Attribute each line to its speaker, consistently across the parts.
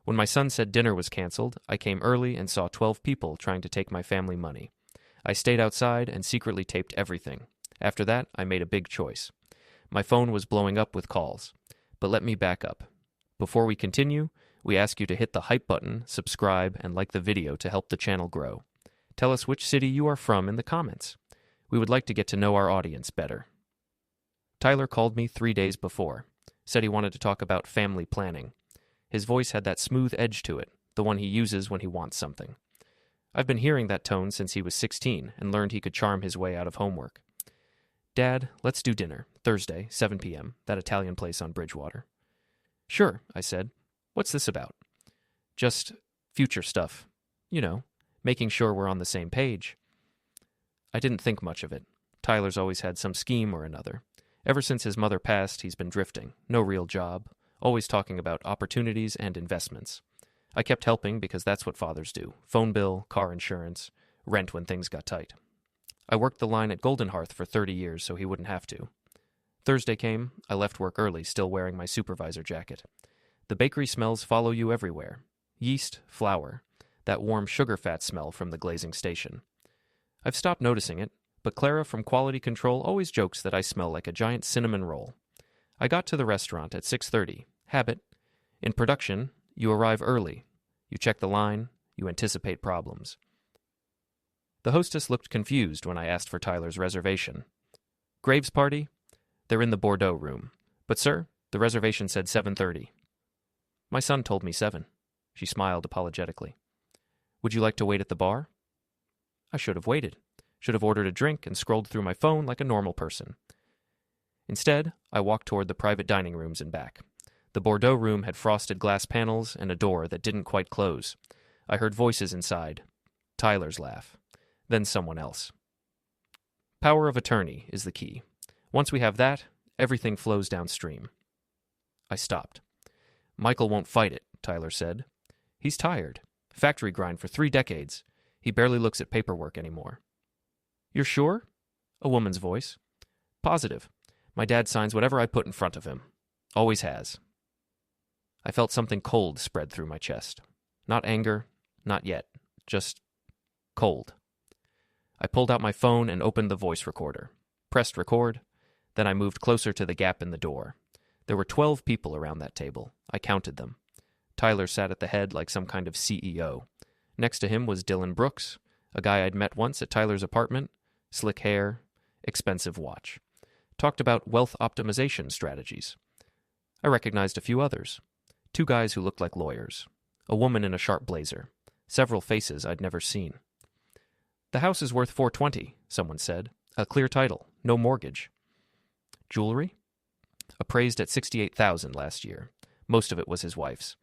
Speaker 1: When my son said dinner was canceled, I came early and saw 12 people trying to take my family money. I stayed outside and secretly taped everything. After that, I made a big choice. My phone was blowing up with calls. But let me back up. Before we continue, we ask you to hit the hype button, subscribe, and like the video to help the channel grow. Tell us which city you are from in the comments. We would like to get to know our audience better. Tyler called me 3 days before. Said he wanted to talk about family planning. His voice had that smooth edge to it, the one he uses when he wants something. I've been hearing that tone since he was 16 and learned he could charm his way out of homework. Dad, let's do dinner, Thursday, 7 p.m., that Italian place on Bridgewater. Sure, I said. What's this about? Just future stuff. You know, making sure we're on the same page. I didn't think much of it. Tyler's always had some scheme or another. Ever since his mother passed, he's been drifting. No real job. Always talking about opportunities and investments. I kept helping because that's what fathers do. Phone bill, car insurance, rent when things got tight. I worked the line at Golden Hearth for 30 years so he wouldn't have to. Thursday came, I left work early, still wearing my supervisor jacket. The bakery smells follow you everywhere. Yeast, flour, that warm sugar fat smell from the glazing station. I've stopped noticing it, but Clara from Quality Control always jokes that I smell like a giant cinnamon roll. I got to the restaurant at 6:30. Habit. In production, you arrive early. You check the line. You anticipate problems. The hostess looked confused when I asked for Tyler's reservation. Graves party? They're in the Bordeaux room. But, sir, the reservation said 7:30. My son told me 7. She smiled apologetically. Would you like to wait at the bar? I should have waited. Should have ordered a drink and scrolled through my phone like a normal person. Instead, I walked toward the private dining rooms and back. The Bordeaux room had frosted glass panels and a door that didn't quite close. I heard voices inside. Tyler's laugh. Then someone else. Power of attorney is the key. Once we have that, everything flows downstream. I stopped. Michael won't fight it, Tyler said. He's tired. Factory grind for 3 decades. He barely looks at paperwork anymore. You're sure? A woman's voice. Positive. My dad signs whatever I put in front of him. Always has. I felt something cold spread through my chest. Not anger, not yet. Just cold. I pulled out my phone and opened the voice recorder. Pressed record. Then I moved closer to the gap in the door. There were 12 people around that table. I counted them. Tyler sat at the head like some kind of CEO. Next to him was Dylan Brooks, a guy I'd met once at Tyler's apartment. Slick hair, expensive watch. Talked about wealth optimization strategies. I recognized a few others. 2 guys who looked like lawyers. A woman in a sharp blazer. Several faces I'd never seen. The house is worth $420, someone said. A clear title, no mortgage. Jewelry? Appraised at $68,000 last year. Most of it was his wife's.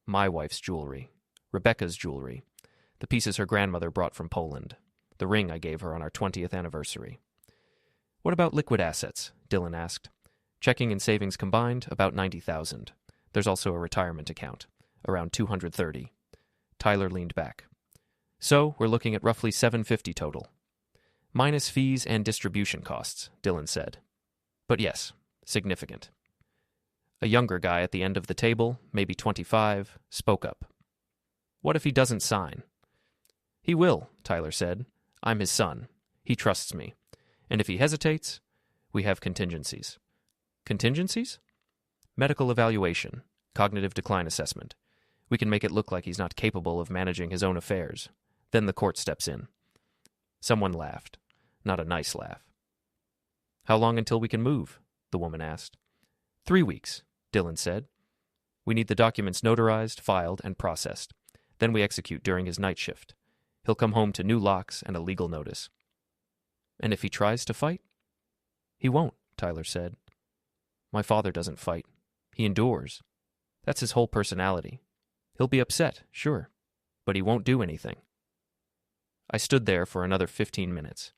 Speaker 1: My wife's jewelry. Rebecca's jewelry. The pieces her grandmother brought from Poland. The ring I gave her on our 20th anniversary. What about liquid assets? Dylan asked. Checking and savings combined, about $90,000. There's also a retirement account, around $230. Tyler leaned back. So, we're looking at roughly $750 total. Minus fees and distribution costs, Dylan said. But yes, significant. A younger guy at the end of the table, maybe 25, spoke up. What if he doesn't sign? He will, Tyler said. I'm his son. He trusts me. And if he hesitates, we have contingencies. Contingencies? Medical evaluation, cognitive decline assessment. We can make it look like he's not capable of managing his own affairs. Then the court steps in. Someone laughed. Not a nice laugh. How long until we can move? The woman asked. 3 weeks, Dylan said. We need the documents notarized, filed, and processed. Then we execute during his night shift. He'll come home to new locks and a legal notice. And if he tries to fight? He won't, Tyler said. My father doesn't fight. He endures. That's his whole personality. He'll be upset, sure, but he won't do anything. I stood there for another 15 minutes.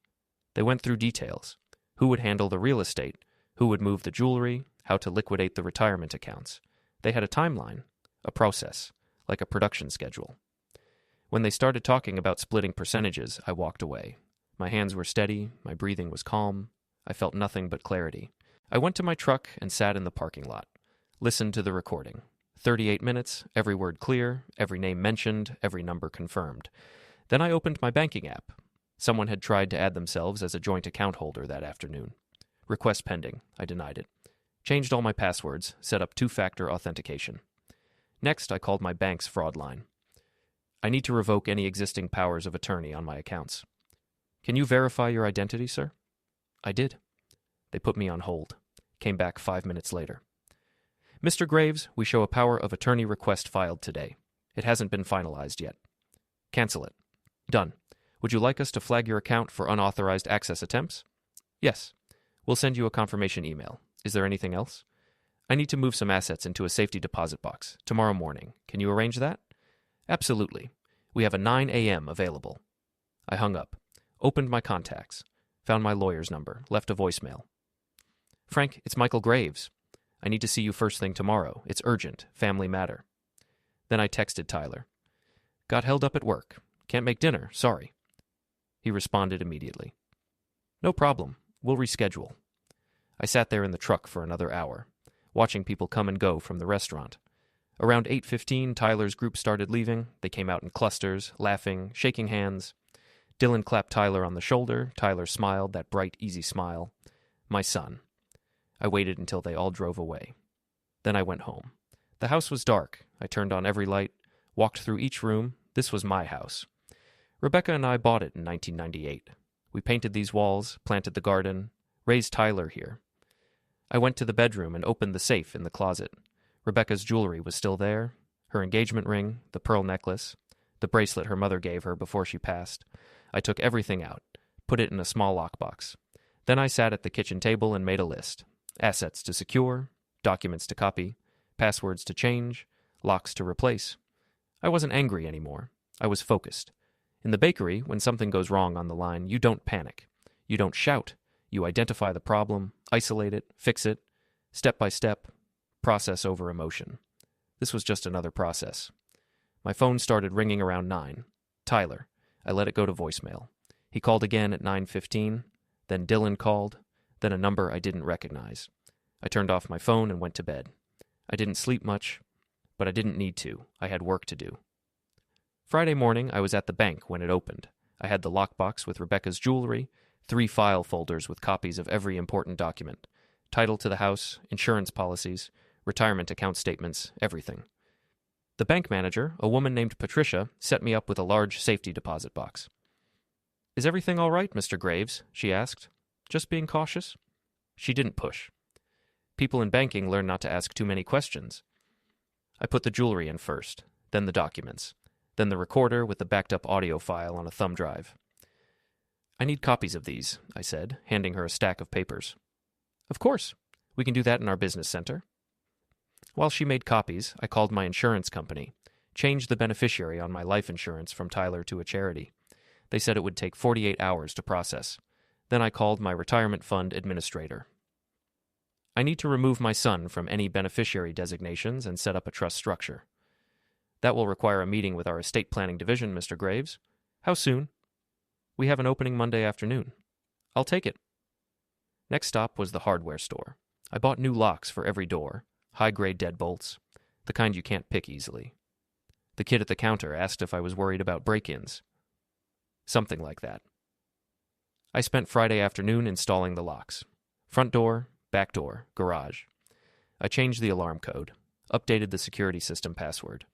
Speaker 1: They went through details. Who would handle the real estate? Who would move the jewelry? How to liquidate the retirement accounts? They had a timeline, a process, like a production schedule. When they started talking about splitting percentages, I walked away. My hands were steady, my breathing was calm. I felt nothing but clarity. I went to my truck and sat in the parking lot, listened to the recording, 38 minutes, every word clear, every name mentioned, every number confirmed. Then I opened my banking app. Someone had tried to add themselves as a joint account holder that afternoon. Request pending. I denied it. Changed all my passwords, set up two-factor authentication. Next, I called my bank's fraud line. I need to revoke any existing powers of attorney on my accounts. Can you verify your identity, sir? I did. They put me on hold. Came back 5 minutes later. Mr. Graves, we show a power of attorney request filed today. It hasn't been finalized yet. Cancel it. Done. Would you like us to flag your account for unauthorized access attempts? Yes. We'll send you a confirmation email. Is there anything else? I need to move some assets into a safety deposit box tomorrow morning. Can you arrange that? Absolutely. We have a 9 a.m. available. I hung up, opened my contacts, found my lawyer's number, left a voicemail. Frank, it's Michael Graves. I need to see you first thing tomorrow. It's urgent, family matter. Then I texted Tyler. Got held up at work. Can't make dinner, sorry. He responded immediately. No problem. We'll reschedule. I sat there in the truck for another hour, watching people come and go from the restaurant. Around 8:15, Tyler's group started leaving. They came out in clusters, laughing, shaking hands. Dylan clapped Tyler on the shoulder. Tyler smiled, that bright, easy smile. My son. I waited until they all drove away. Then I went home. The house was dark. I turned on every light, walked through each room. This was my house. Rebecca and I bought it in 1998. We painted these walls, planted the garden, raised Tyler here. I went to the bedroom and opened the safe in the closet. Rebecca's jewelry was still there, her engagement ring, the pearl necklace, the bracelet her mother gave her before she passed. I took everything out, put it in a small lockbox. Then I sat at the kitchen table and made a list. Assets to secure, documents to copy, passwords to change, locks to replace. I wasn't angry anymore. I was focused. In the bakery, when something goes wrong on the line, you don't panic. You don't shout. You identify the problem, isolate it, fix it, step by step, process over emotion. This was just another process. My phone started ringing around 9. Tyler. I let it go to voicemail. He called again at 9:15. Then Dylan called. Then a number I didn't recognize. I turned off my phone and went to bed. I didn't sleep much, but I didn't need to. I had work to do. Friday morning, I was at the bank when it opened. I had the lockbox with Rebecca's jewelry, 3 file folders with copies of every important document, title to the house, insurance policies, retirement account statements, everything. The bank manager, a woman named Patricia, set me up with a large safety deposit box. Is everything all right, Mr. Graves? She asked. Just being cautious? She didn't push. People in banking learn not to ask too many questions. I put the jewelry in first, then the documents, then the recorder with the backed-up audio file on a thumb drive. I need copies of these, I said, handing her a stack of papers. Of course. We can do that in our business center. While she made copies, I called my insurance company, changed the beneficiary on my life insurance from Tyler to a charity. They said it would take 48 hours to process. Then I called my retirement fund administrator. I need to remove my son from any beneficiary designations and set up a trust structure. That will require a meeting with our estate planning division, Mr. Graves. How soon? We have an opening Monday afternoon. I'll take it. Next stop was the hardware store. I bought new locks for every door, high-grade deadbolts, the kind you can't pick easily. The kid at the counter asked if I was worried about break-ins. Something like that. I spent Friday afternoon installing the locks. Front door, back door, garage. I changed the alarm code, updated the security system password.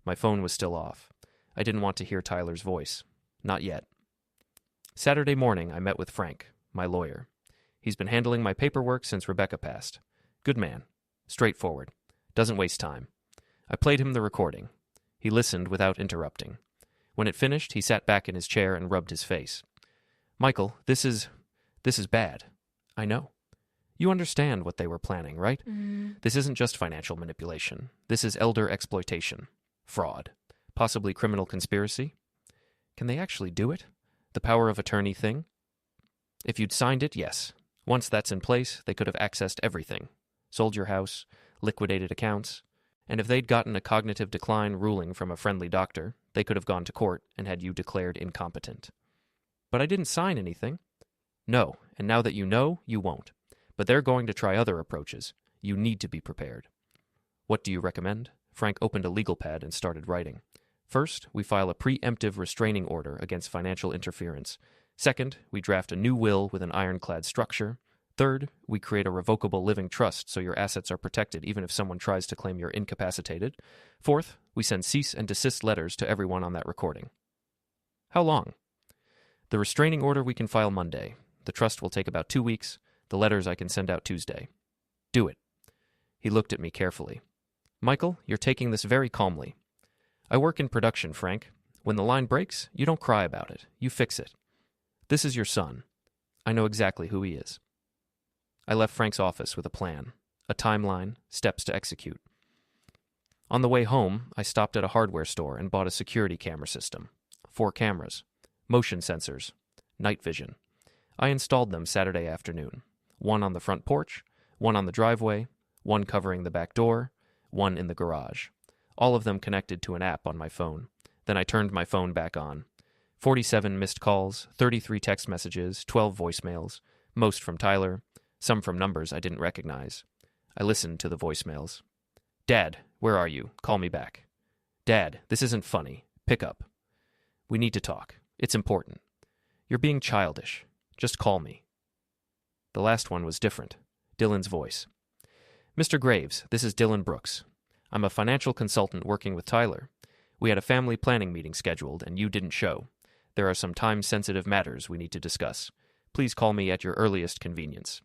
Speaker 1: My phone was still off. I didn't want to hear Tyler's voice. Not yet. Saturday morning, I met with Frank, my lawyer. He's been handling my paperwork since Rebecca passed. Good man. Straightforward. Doesn't waste time. I played him the recording. He listened without interrupting. When it finished, he sat back in his chair and rubbed his face. Michael, this is bad. I know. You understand what they were planning, right? This isn't just financial manipulation. This is elder exploitation. Fraud. Possibly criminal conspiracy. Can they actually do it? The power of attorney thing? If you'd signed it, yes. Once that's in place, they could have accessed everything. Sold your house, liquidated accounts, and if they'd gotten a cognitive decline ruling from a friendly doctor, they could have gone to court and had you declared incompetent. But I didn't sign anything. No, and now that you know, you won't. But they're going to try other approaches. You need to be prepared. What do you recommend? Frank opened a legal pad and started writing. First, we file a preemptive restraining order against financial interference. Second, we draft a new will with an ironclad structure. Third, we create a revocable living trust so your assets are protected even if someone tries to claim you're incapacitated. Fourth, we send cease and desist letters to everyone on that recording. How long? The restraining order we can file Monday. The trust will take about 2 weeks. The letters I can send out Tuesday. Do it. He looked at me carefully. Michael, you're taking this very calmly. I work in production, Frank. When the line breaks, you don't cry about it. You fix it. This is your son. I know exactly who he is. I left Frank's office with a plan, a timeline, steps to execute. On the way home, I stopped at a hardware store and bought a security camera system. 4 cameras, motion sensors, night vision. I installed them Saturday afternoon. 1 on the front porch, 1 on the driveway, 1 covering the back door, 1 in the garage. All of them connected to an app on my phone. Then I turned my phone back on. 47 missed calls, 33 text messages, 12 voicemails, most from Tyler, some from numbers I didn't recognize. I listened to the voicemails. Dad, where are you? Call me back. Dad, this isn't funny. Pick up. We need to talk. It's important. You're being childish. Just call me. The last one was different. Dylan's voice. Mr. Graves, this is Dylan Brooks. I'm a financial consultant working with Tyler. We had a family planning meeting scheduled, and you didn't show. There are some time-sensitive matters we need to discuss. Please call me at your earliest convenience.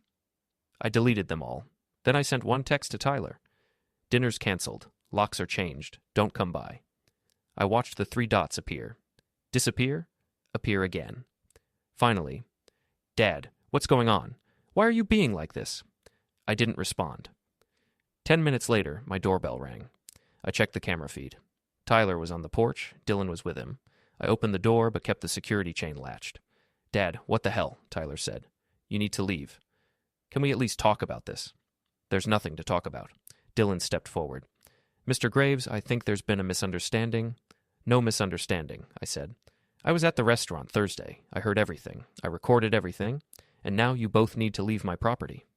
Speaker 1: I deleted them all. Then I sent 1 text to Tyler. Dinner's canceled. Locks are changed. Don't come by. I watched the 3 dots appear. Disappear. Appear again. Finally, Dad, what's going on? Why are you being like this? I didn't respond. 10 minutes later, my doorbell rang. I checked the camera feed. Tyler was on the porch. Dylan was with him. I opened the door but kept the security chain latched. Dad, what the hell? Tyler said. You need to leave. Can we at least talk about this? There's nothing to talk about. Dylan stepped forward. Mr. Graves, I think there's been a misunderstanding. No misunderstanding, I said. I was at the restaurant Thursday. I heard everything. I recorded everything. And now you both need to leave my property.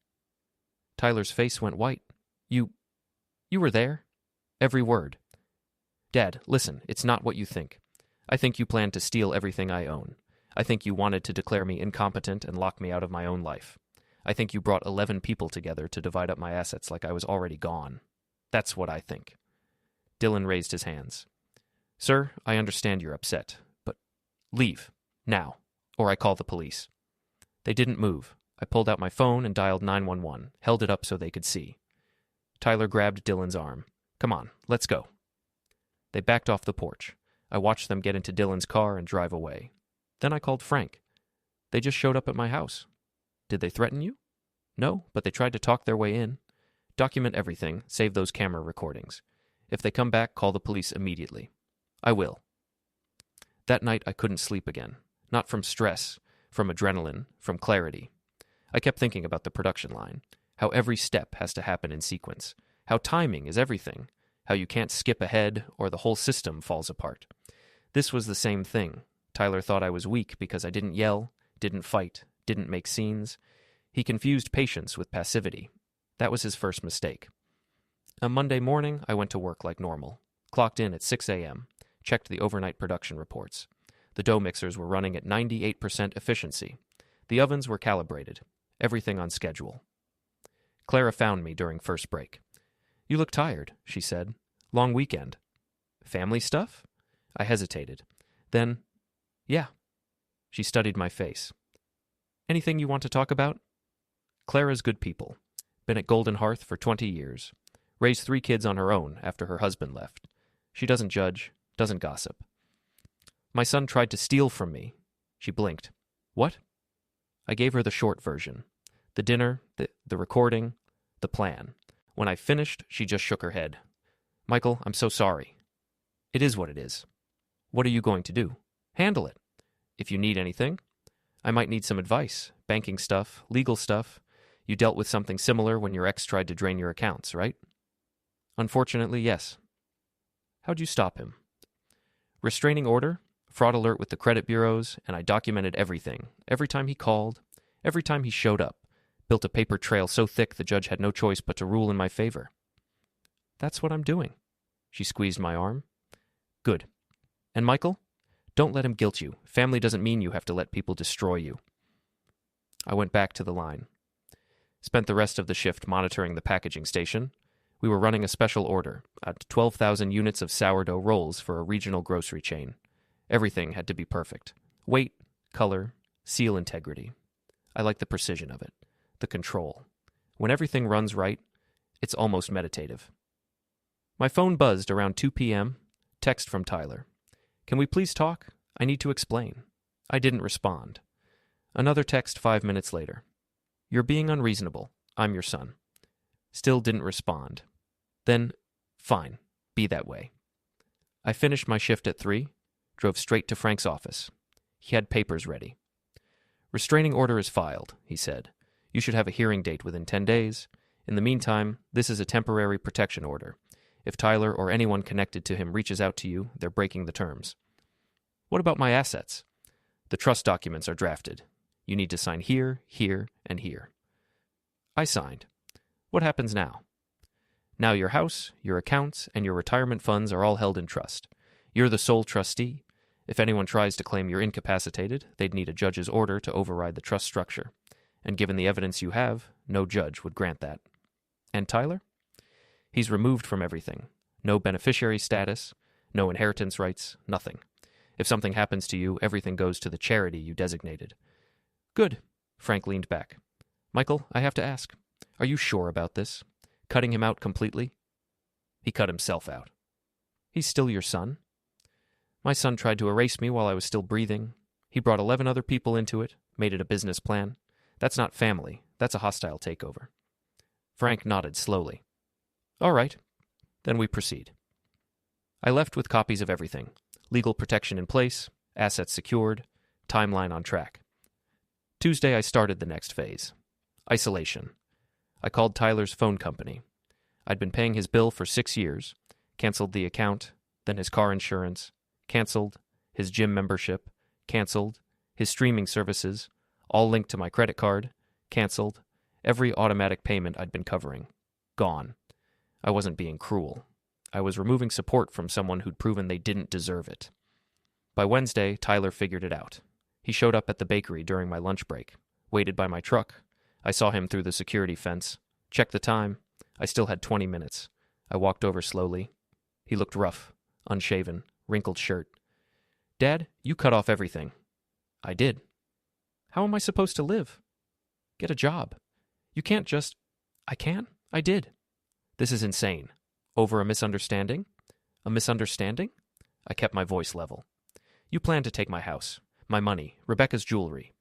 Speaker 1: Tyler's face went white. You were there? Every word. Dad, listen, it's not what you think. I think you planned to steal everything I own. I think you wanted to declare me incompetent and lock me out of my own life. I think you brought 11 people together to divide up my assets like I was already gone. That's what I think. Dylan raised his hands. Sir, I understand you're upset, but leave, now, or I call the police. They didn't move. I pulled out my phone and dialed 911, held it up so they could see. Tyler grabbed Dylan's arm. Come on, let's go. They backed off the porch. I watched them get into Dylan's car and drive away. Then I called Frank. They just showed up at my house. Did they threaten you? No, but they tried to talk their way in. Document everything, save those camera recordings. If they come back, call the police immediately. I will. That night I couldn't sleep again. Not from stress, from adrenaline, from clarity. I kept thinking about the production line, how every step has to happen in sequence, how timing is everything, how you can't skip ahead or the whole system falls apart. This was the same thing. Tyler thought I was weak because I didn't yell, didn't fight, didn't make scenes. He confused patience with passivity. That was his first mistake. On Monday morning, I went to work like normal. Clocked in at 6 a.m., checked the overnight production reports. The dough mixers were running at 98% efficiency. The ovens were calibrated. Everything on schedule. Clara found me during first break. You look tired, she said. Long weekend. Family stuff? I hesitated. Then, yeah. She studied my face. Anything you want to talk about? Clara's good people. Been at Golden Hearth for 20 years. Raised 3 kids on her own after her husband left. She doesn't judge, doesn't gossip. My son tried to steal from me. She blinked. What? I gave her the short version. The dinner, the recording, the plan. When I finished, she just shook her head. Michael, I'm so sorry. It is what it is. What are you going to do? Handle it. If you need anything, I might need some advice. Banking stuff, legal stuff. You dealt with something similar when your ex tried to drain your accounts, right? Unfortunately, yes. How'd you stop him? Restraining order, fraud alert with the credit bureaus, and I documented everything. Every time he called, every time he showed up. Built a paper trail so thick the judge had no choice but to rule in my favor. That's what I'm doing. She squeezed my arm. Good. And Michael? Don't let him guilt you. Family doesn't mean you have to let people destroy you. I went back to the line. Spent the rest of the shift monitoring the packaging station. We were running a special order, at 12,000 units of sourdough rolls for a regional grocery chain. Everything had to be perfect. Weight, color, seal integrity. I like the precision of it, the control. When everything runs right, it's almost meditative. My phone buzzed around 2 p.m. Text from Tyler. Can we please talk? I need to explain. I didn't respond. Another text 5 minutes later. You're being unreasonable. I'm your son. Still didn't respond. Then, fine, be that way. I finished my shift at 3, drove straight to Frank's office. He had papers ready. Restraining order is filed, he said. You should have a hearing date within 10 days. In the meantime, this is a temporary protection order. If Tyler or anyone connected to him reaches out to you, they're breaking the terms. What about my assets? The trust documents are drafted. You need to sign here, here, and here. I signed. What happens now? Now your house, your accounts, and your retirement funds are all held in trust. You're the sole trustee. If anyone tries to claim you're incapacitated, they'd need a judge's order to override the trust structure. And given the evidence you have, no judge would grant that. And Tyler? He's removed from everything. No beneficiary status, no inheritance rights, nothing. If something happens to you, everything goes to the charity you designated. Good. Frank leaned back. Michael, I have to ask. Are you sure about this? Cutting him out completely? He cut himself out. He's still your son? My son tried to erase me while I was still breathing. He brought 11 other people into it, made it a business plan. That's not family. That's a hostile takeover. Frank nodded slowly. All right. Then we proceed. I left with copies of everything. Legal protection in place, assets secured, timeline on track. Tuesday I started the next phase. Isolation. I called Tyler's phone company. I'd been paying his bill for 6 years, canceled the account, then his car insurance, canceled, his gym membership, canceled, his streaming services, all linked to my credit card, canceled, every automatic payment I'd been covering. Gone. I wasn't being cruel. I was removing support from someone who'd proven they didn't deserve it. By Wednesday, Tyler figured it out. He showed up at the bakery during my lunch break, waited by my truck. I saw him through the security fence, checked the time. I still had 20 minutes. I walked over slowly. He looked rough, unshaven, wrinkled shirt. Dad, you cut off everything. I did. How am I supposed to live? Get a job. You can't just... I can? I did. This is insane. Over a misunderstanding? A misunderstanding? I kept my voice level. You planned to take my house, my money, Rebecca's jewelry.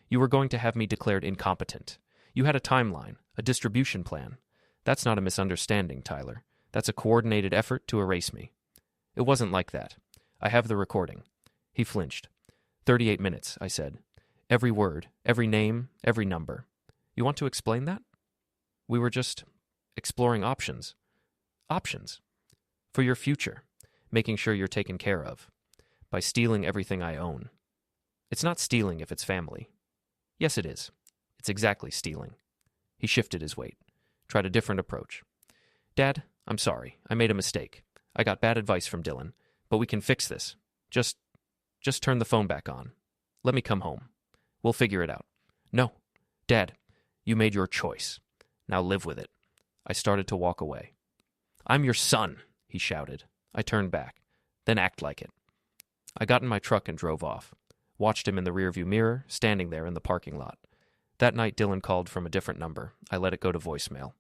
Speaker 1: You were going to have me declared incompetent. You had a timeline, a distribution plan. That's not a misunderstanding, Tyler. That's a coordinated effort to erase me. It wasn't like that. I have the recording. He flinched. 38 minutes, I said. Every word, every name, every number. You want to explain that? We were just exploring options. Options. For your future. Making sure you're taken care of. By stealing everything I own. It's not stealing if it's family. Yes, it is. It's exactly stealing. He shifted his weight. Tried a different approach. Dad, I'm sorry. I made a mistake. I got bad advice from Dylan. But we can fix this. Just turn the phone back on. Let me come home. We'll figure it out. No. Dad, you made your choice. Now live with it. I started to walk away. I'm your son, he shouted. I turned back. Then act like it. I got in my truck and drove off. Watched him in the rearview mirror, standing there in the parking lot. That night, Dylan called from a different number. I let it go to voicemail.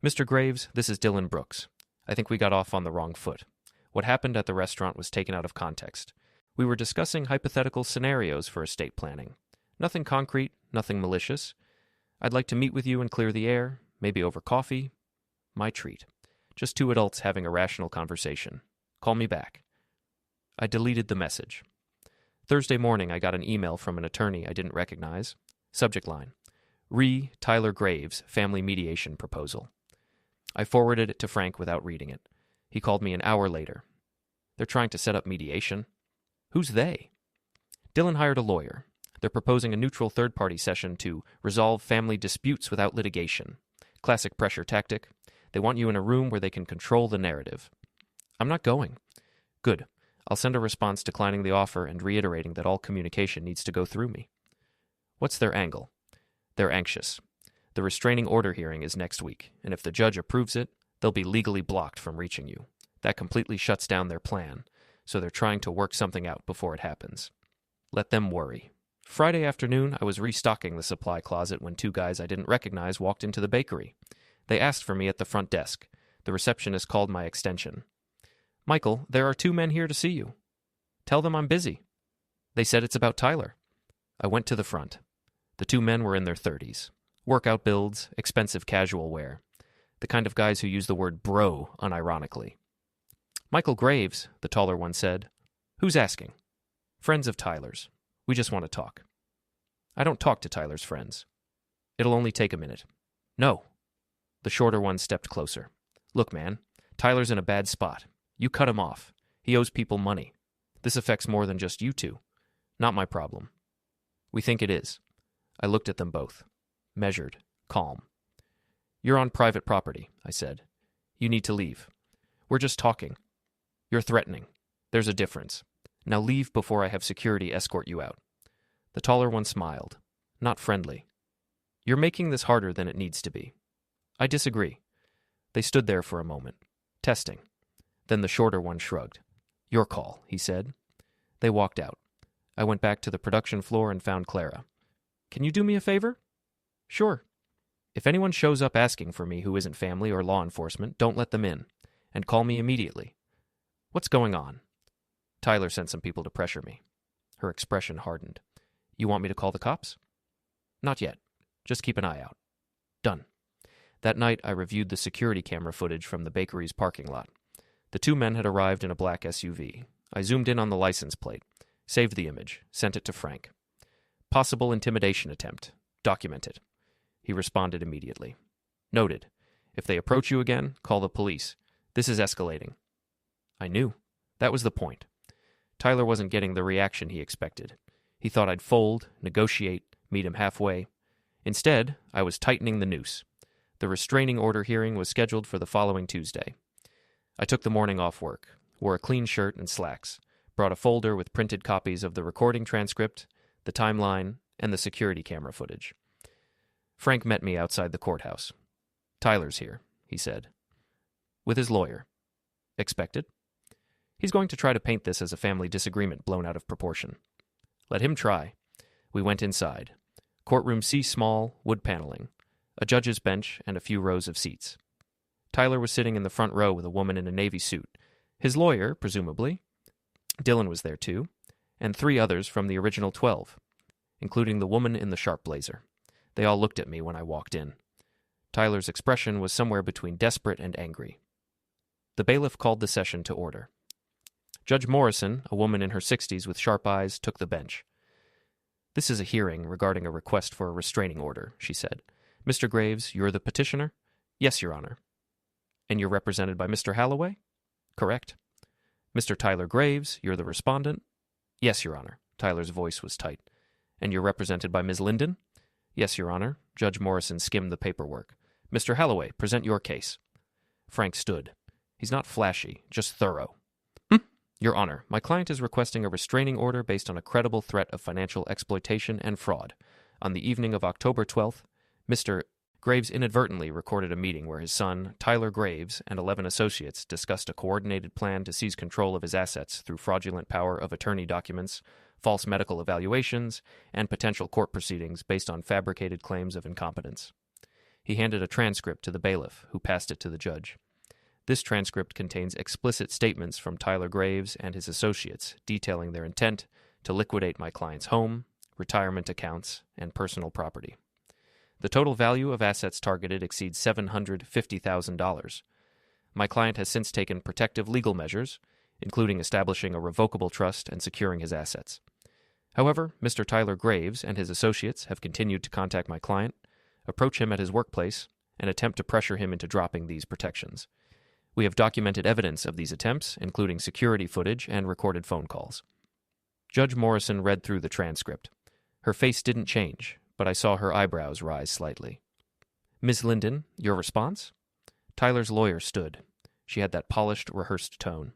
Speaker 1: Mr. Graves, this is Dylan Brooks. I think we got off on the wrong foot. What happened at the restaurant was taken out of context. We were discussing hypothetical scenarios for estate planning. Nothing concrete, nothing malicious. I'd like to meet with you and clear the air, maybe over coffee. My treat. Just two adults having a rational conversation. Call me back. I deleted the message. Thursday morning, I got an email from an attorney I didn't recognize. Subject line. Tyler Graves, family mediation proposal. I forwarded it to Frank without reading it. He called me an hour later. They're trying to set up mediation. Who's they? Dylan hired a lawyer. They're proposing a neutral third-party session to resolve family disputes without litigation. Classic pressure tactic. They want you in a room where they can control the narrative. I'm not going. Good. I'll send a response declining the offer and reiterating that all communication needs to go through me. What's their angle? They're anxious. The restraining order hearing is next week, and if the judge approves it, they'll be legally blocked from reaching you. That completely shuts down their plan, so they're trying to work something out before it happens. Let them worry. Friday afternoon, I was restocking the supply closet when two guys I didn't recognize walked into the bakery. They asked for me at the front desk. The receptionist called my extension. Michael, there are two men here to see you. Tell them I'm busy. They said it's about Tyler. I went to the front. The two men were in their 30s. Workout builds, expensive casual wear. The kind of guys who use the word bro unironically. Michael Graves, the taller one said. Who's asking? Friends of Tyler's. We just want to talk. I don't talk to Tyler's friends. It'll only take a minute. No. The shorter one stepped closer. Look, man, Tyler's in a bad spot. You cut him off. He owes people money. This affects more than just you two. Not my problem. We think it is. I looked at them both. Measured. Calm. You're on private property, I said. You need to leave. We're just talking. You're threatening. There's a difference. Now leave before I have security escort you out. The taller one smiled. Not friendly. You're making this harder than it needs to be. I disagree. They stood there for a moment. Testing. Then the shorter one shrugged. Your call, he said. They walked out. I went back to the production floor and found Clara. Can you do me a favor? Sure. If anyone shows up asking for me who isn't family or law enforcement, don't let them in. And call me immediately. What's going on? Tyler sent some people to pressure me. Her expression hardened. You want me to call the cops? Not yet. Just keep an eye out. Done. That night, I reviewed the security camera footage from the bakery's parking lot. The two men had arrived in a black SUV. I zoomed in on the license plate, saved the image, sent it to Frank. Possible intimidation attempt. Document it. He responded immediately. Noted. If they approach you again, call the police. This is escalating. I knew. That was the point. Tyler wasn't getting the reaction he expected. He thought I'd fold, negotiate, meet him halfway. Instead, I was tightening the noose. The restraining order hearing was scheduled for the following Tuesday. I took the morning off work, wore a clean shirt and slacks, brought a folder with printed copies of the recording transcript, the timeline, and the security camera footage. Frank met me outside the courthouse. Tyler's here, he said. With his lawyer. Expected? He's going to try to paint this as a family disagreement blown out of proportion. Let him try. We went inside. Courtroom C small, wood paneling, a judge's bench, and a few rows of seats. Tyler was sitting in the front row with a woman in a navy suit. His lawyer, presumably. Dylan was there too, and 3 others from the original 12, including the woman in the sharp blazer. They all looked at me when I walked in. Tyler's expression was somewhere between desperate and angry. The bailiff called the session to order. Judge Morrison, a woman in her 60s with sharp eyes, took the bench. This is a hearing regarding a request for a restraining order, she said. Mr. Graves, you're the petitioner? Yes, Your Honor. And you're represented by Mr. Halloway? Correct. Mr. Tyler Graves, you're the respondent? Yes, Your Honor. Tyler's voice was tight. And you're represented by Ms. Linden? Yes, Your Honor. Judge Morrison skimmed the paperwork. Mr. Halloway, present your case. Frank stood. He's not flashy, just thorough. Your Honor, my client is requesting a restraining order based on a credible threat of financial exploitation and fraud. On the evening of October 12th, Mr. Graves inadvertently recorded a meeting where his son, Tyler Graves, and 11 associates discussed a coordinated plan to seize control of his assets through fraudulent power of attorney documents, false medical evaluations, and potential court proceedings based on fabricated claims of incompetence. He handed a transcript to the bailiff, who passed it to the judge. This transcript contains explicit statements from Tyler Graves and his associates detailing their intent to liquidate my client's home, retirement accounts, and personal property. The total value of assets targeted exceeds $750,000. My client has since taken protective legal measures, including establishing a revocable trust and securing his assets. However, Mr. Tyler Graves and his associates have continued to contact my client, approach him at his workplace, and attempt to pressure him into dropping these protections. We have documented evidence of these attempts, including security footage and recorded phone calls. Judge Morrison read through the transcript. Her face didn't change, but I saw her eyebrows rise slightly. Ms. Linden, your response? Tyler's lawyer stood. She had that polished, rehearsed tone.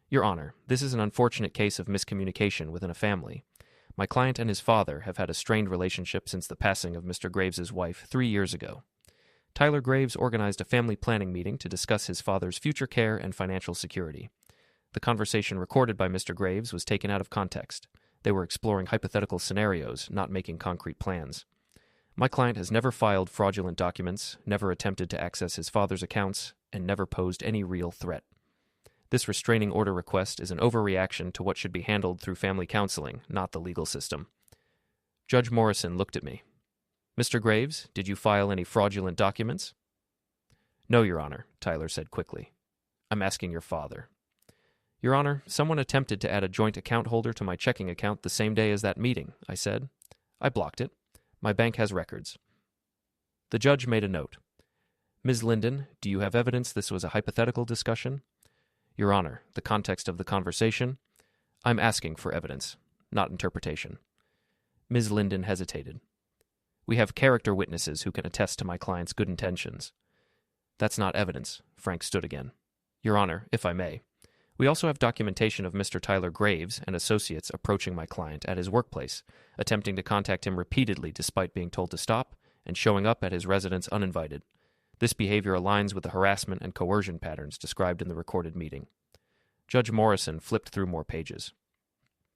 Speaker 1: Your Honor, this is an unfortunate case of miscommunication within a family. My client and his father have had a strained relationship since the passing of Mr. Graves's wife 3 years ago. Tyler Graves organized a family planning meeting to discuss his father's future care and financial security. The conversation recorded by Mr. Graves was taken out of context. They were exploring hypothetical scenarios, not making concrete plans. My client has never filed fraudulent documents, never attempted to access his father's accounts, and never posed any real threat. This restraining order request is an overreaction to what should be handled through family counseling, not the legal system. Judge Morrison looked at me. Mr. Graves, did you file any fraudulent documents? No, Your Honor, Tyler said quickly. I'm asking your father. Your Honor, someone attempted to add a joint account holder to my checking account the same day as that meeting, I said. I blocked it. My bank has records. The judge made a note. Ms. Linden, do you have evidence this was a hypothetical discussion? Your Honor, the context of the conversation? I'm asking for evidence, not interpretation. Ms. Linden hesitated. We have character witnesses who can attest to my client's good intentions. That's not evidence, Frank stood again. Your Honor, if I may, we also have documentation of Mr. Tyler Graves and associates approaching my client at his workplace, attempting to contact him repeatedly despite being told to stop, and showing up at his residence uninvited. This behavior aligns with the harassment and coercion patterns described in the recorded meeting. Judge Morrison flipped through more pages.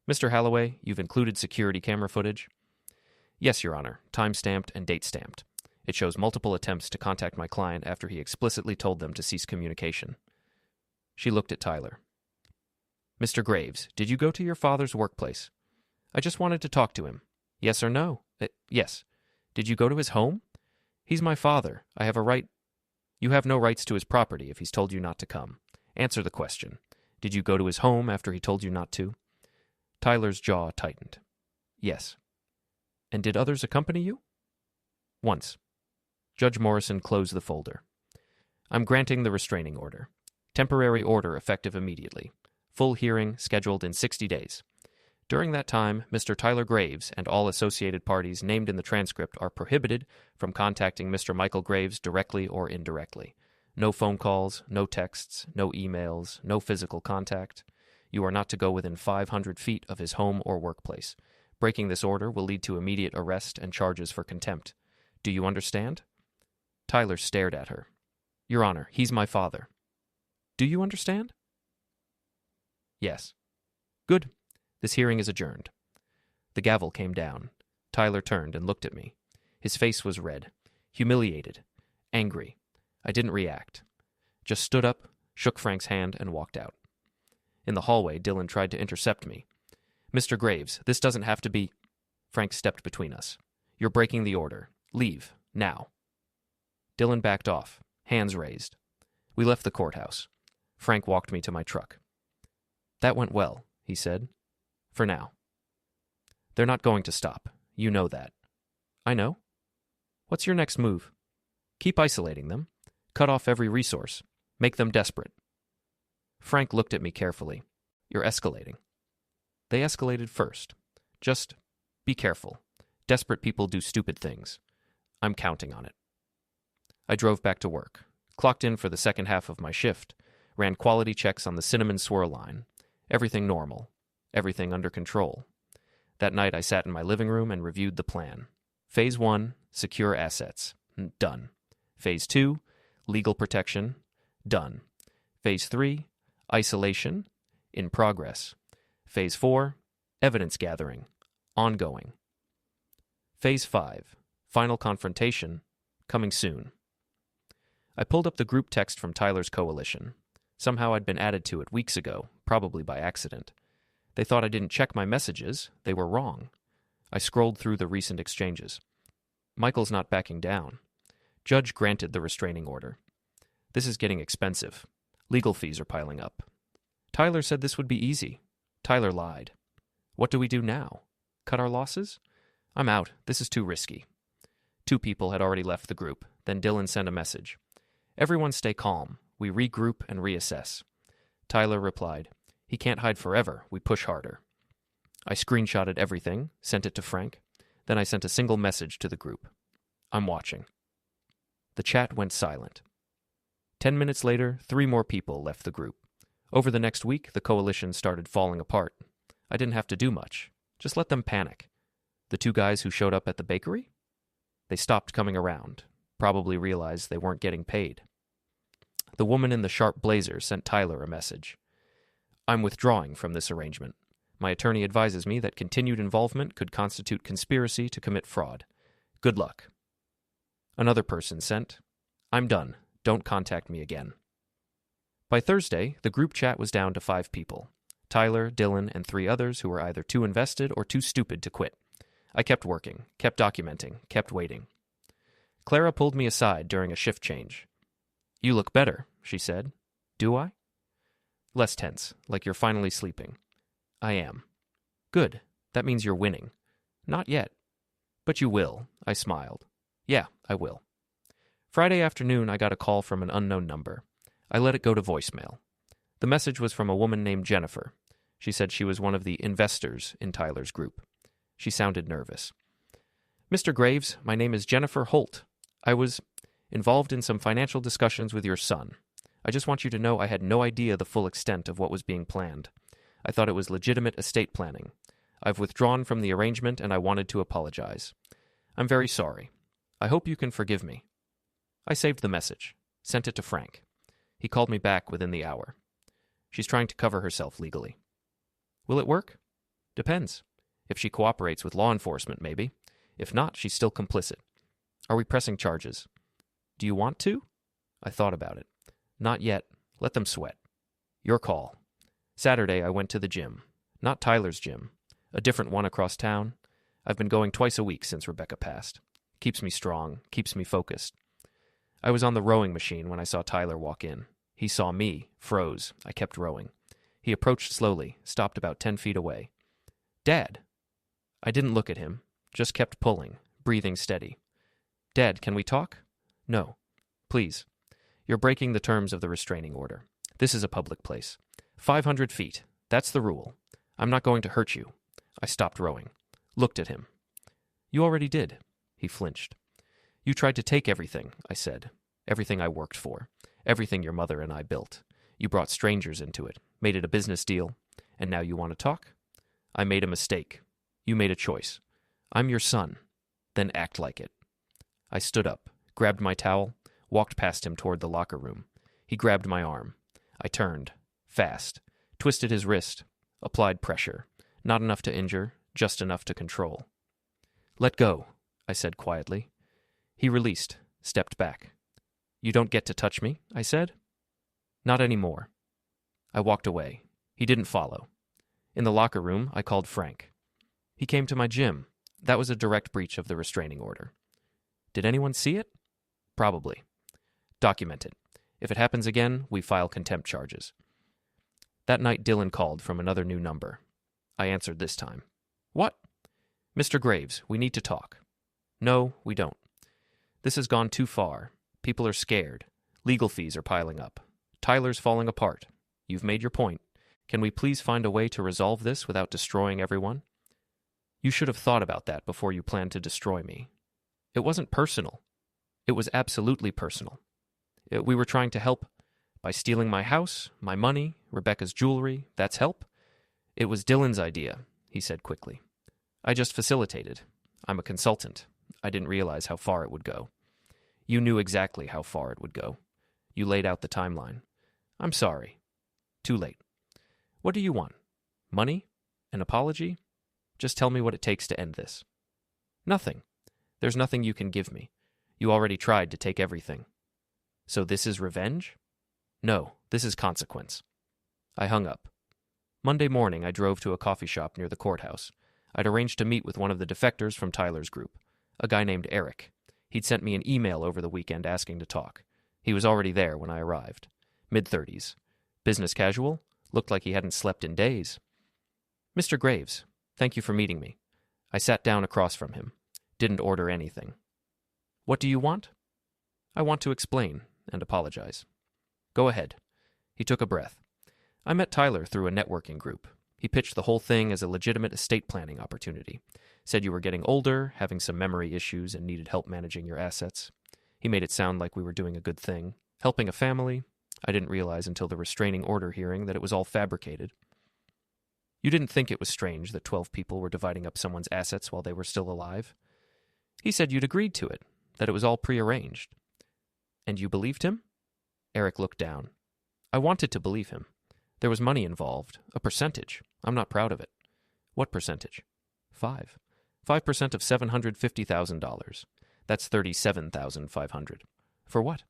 Speaker 1: Mr. Halloway, you've included security camera footage? Yes, Your Honor, time-stamped and date-stamped. It shows multiple attempts to contact my client after he explicitly told them to cease communication. She looked at Tyler. Mr. Graves, did you go to your father's workplace? I just wanted to talk to him. Yes or no? Yes. Did you go to his home? He's my father. I have a right. You have no rights to his property if he's told you not to come. Answer the question. Did you go to his home after he told you not to? Tyler's jaw tightened. Yes. And did others accompany you? Once. Judge Morrison closed the folder. I'm granting the restraining order. Temporary order effective immediately. Full hearing scheduled in 60 days. During that time, Mr. Tyler Graves and all associated parties named in the transcript are prohibited from contacting Mr. Michael Graves directly or indirectly. No phone calls, no texts, no emails, no physical contact. You are not to go within 500 feet of his home or workplace. Breaking this order will lead to immediate arrest and charges for contempt. Do you understand? Tyler stared at her. Your Honor, he's my father. Do you understand? Yes. Good. This hearing is adjourned. The gavel came down. Tyler turned and looked at me. His face was red, humiliated, angry. I didn't react. Just stood up, shook Frank's hand, and walked out. In the hallway, Dylan tried to intercept me. Mr. Graves, this doesn't have to be... Frank stepped between us. You're breaking the order. Leave. Now. Dylan backed off, hands raised. We left the courthouse. Frank walked me to my truck. That went well, he said. For now. They're not going to stop. You know that. I know. What's your next move? Keep isolating them. Cut off every resource. Make them desperate. Frank looked at me carefully. You're escalating. They escalated first. Just be careful. Desperate people do stupid things. I'm counting on it. I drove back to work, clocked in for the second half of my shift, ran quality checks on the cinnamon swirl line. Everything normal. Everything under control. That night I sat in my living room and reviewed the plan. Phase 1, secure assets. Done. Phase 2, legal protection. Done. Phase 3, isolation. In progress. Phase 4, evidence gathering. Ongoing. Phase 5, final confrontation. Coming soon. I pulled up the group text from Tyler's coalition. Somehow I'd been added to it weeks ago, probably by accident. They thought I didn't check my messages. They were wrong. I scrolled through the recent exchanges. Michael's not backing down. Judge granted the restraining order. This is getting expensive. Legal fees are piling up. Tyler said this would be easy. Tyler lied. What do we do now? Cut our losses? I'm out. This is too risky. 2 people had already left the group. Then Dylan sent a message. Everyone stay calm. We regroup and reassess. Tyler replied, He can't hide forever. We push harder. I screenshotted everything, sent it to Frank. Then I sent a single message to the group. I'm watching. The chat went silent. 10 minutes later, 3 more people left the group. Over the next week, the coalition started falling apart. I didn't have to do much. Just let them panic. The 2 guys who showed up at the bakery? They stopped coming around. Probably realized they weren't getting paid. The woman in the sharp blazer sent Tyler a message. I'm withdrawing from this arrangement. My attorney advises me that continued involvement could constitute conspiracy to commit fraud. Good luck. Another person sent, I'm done. Don't contact me again. By Thursday, the group chat was down to 5 people. Tyler, Dylan, and 3 others who were either too invested or too stupid to quit. I kept working, kept documenting, kept waiting. Clara pulled me aside during a shift change. You look better, she said. Do I? Less tense, like you're finally sleeping. I am. Good. That means you're winning. Not yet. But you will, I smiled. Yeah, I will. Friday afternoon, I got a call from an unknown number. I let it go to voicemail. The message was from a woman named Jennifer. She said she was one of the investors in Tyler's group. She sounded nervous. Mr. Graves, my name is Jennifer Holt. I was involved in some financial discussions with your son. I just want you to know I had no idea the full extent of what was being planned. I thought it was legitimate estate planning. I've withdrawn from the arrangement and I wanted to apologize. I'm very sorry. I hope you can forgive me. I saved the message, sent it to Frank. He called me back within the hour. She's trying to cover herself legally. Will it work? Depends. If she cooperates with law enforcement, maybe. If not, she's still complicit. Are we pressing charges? Do you want to? I thought about it. Not yet. Let them sweat. Your call. Saturday, I went to the gym. Not Tyler's gym. A different one across town. I've been going twice a week since Rebecca passed. Keeps me strong. Keeps me focused. I was on the rowing machine when I saw Tyler walk in. He saw me, froze. I kept rowing. He approached slowly, stopped about 10 feet away. Dad! I didn't look at him, just kept pulling, breathing steady. Dad, can we talk? No. Please. You're breaking the terms of the restraining order. This is a public place. 500 feet. That's the rule. I'm not going to hurt you. I stopped rowing. Looked at him. You already did. He flinched. You tried to take everything, I said. Everything I worked for. Everything your mother and I built. You brought strangers into it, made it a business deal, and now you want to talk? I made a mistake. You made a choice. I'm your son. Then act like it. I stood up, grabbed my towel, walked past him toward the locker room. He grabbed my arm. I turned, fast, twisted his wrist, applied pressure. Not enough to injure, just enough to control. Let go, I said quietly. He released, stepped back. You don't get to touch me, I said. Not anymore. I walked away. He didn't follow. In the locker room, I called Frank. He came to my gym. That was a direct breach of the restraining order. Did anyone see it? Probably. Document it. If it happens again, we file contempt charges. That night, Dylan called from another new number. I answered this time. What? Mr. Graves, we need to talk. No, we don't. This has gone too far. People are scared. Legal fees are piling up. Tyler's falling apart. You've made your point. Can we please find a way to resolve this without destroying everyone? You should have thought about that before you planned to destroy me. It wasn't personal. It was absolutely personal. We were trying to help by stealing my house, my money, Rebecca's jewelry. That's help? It was Dylan's idea, he said quickly. I just facilitated. I'm a consultant. I didn't realize how far it would go. You knew exactly how far it would go. You laid out the timeline. I'm sorry. Too late. What do you want? Money? An apology? Just tell me what it takes to end this. Nothing. There's nothing you can give me. You already tried to take everything. So this is revenge? No, this is consequence. I hung up. Monday morning, I drove to a coffee shop near the courthouse. I'd arranged to meet with one of the defectors from Tyler's group, a guy named Eric. He'd sent me an email over the weekend asking to talk. He was already there when I arrived. Mid-30s. Business casual. Looked like he hadn't slept in days. Mr. Graves, thank you for meeting me. I sat down across from him. Didn't order anything. What do you want? I want to explain and apologize. Go ahead. He took a breath. I met Tyler through a networking group. He pitched the whole thing as a legitimate estate planning opportunity. Said you were getting older, having some memory issues, and needed help managing your assets. He made it sound like we were doing a good thing. Helping a family. I didn't realize until the restraining order hearing that it was all fabricated. You didn't think it was strange that 12 people were dividing up someone's assets while they were still alive. He said you'd agreed to it, that it was all prearranged. And you believed him? Eric looked down. I wanted to believe him. There was money involved, a percentage. I'm not proud of it. What percentage? 5. 5% of $750,000. That's $37,500. For what?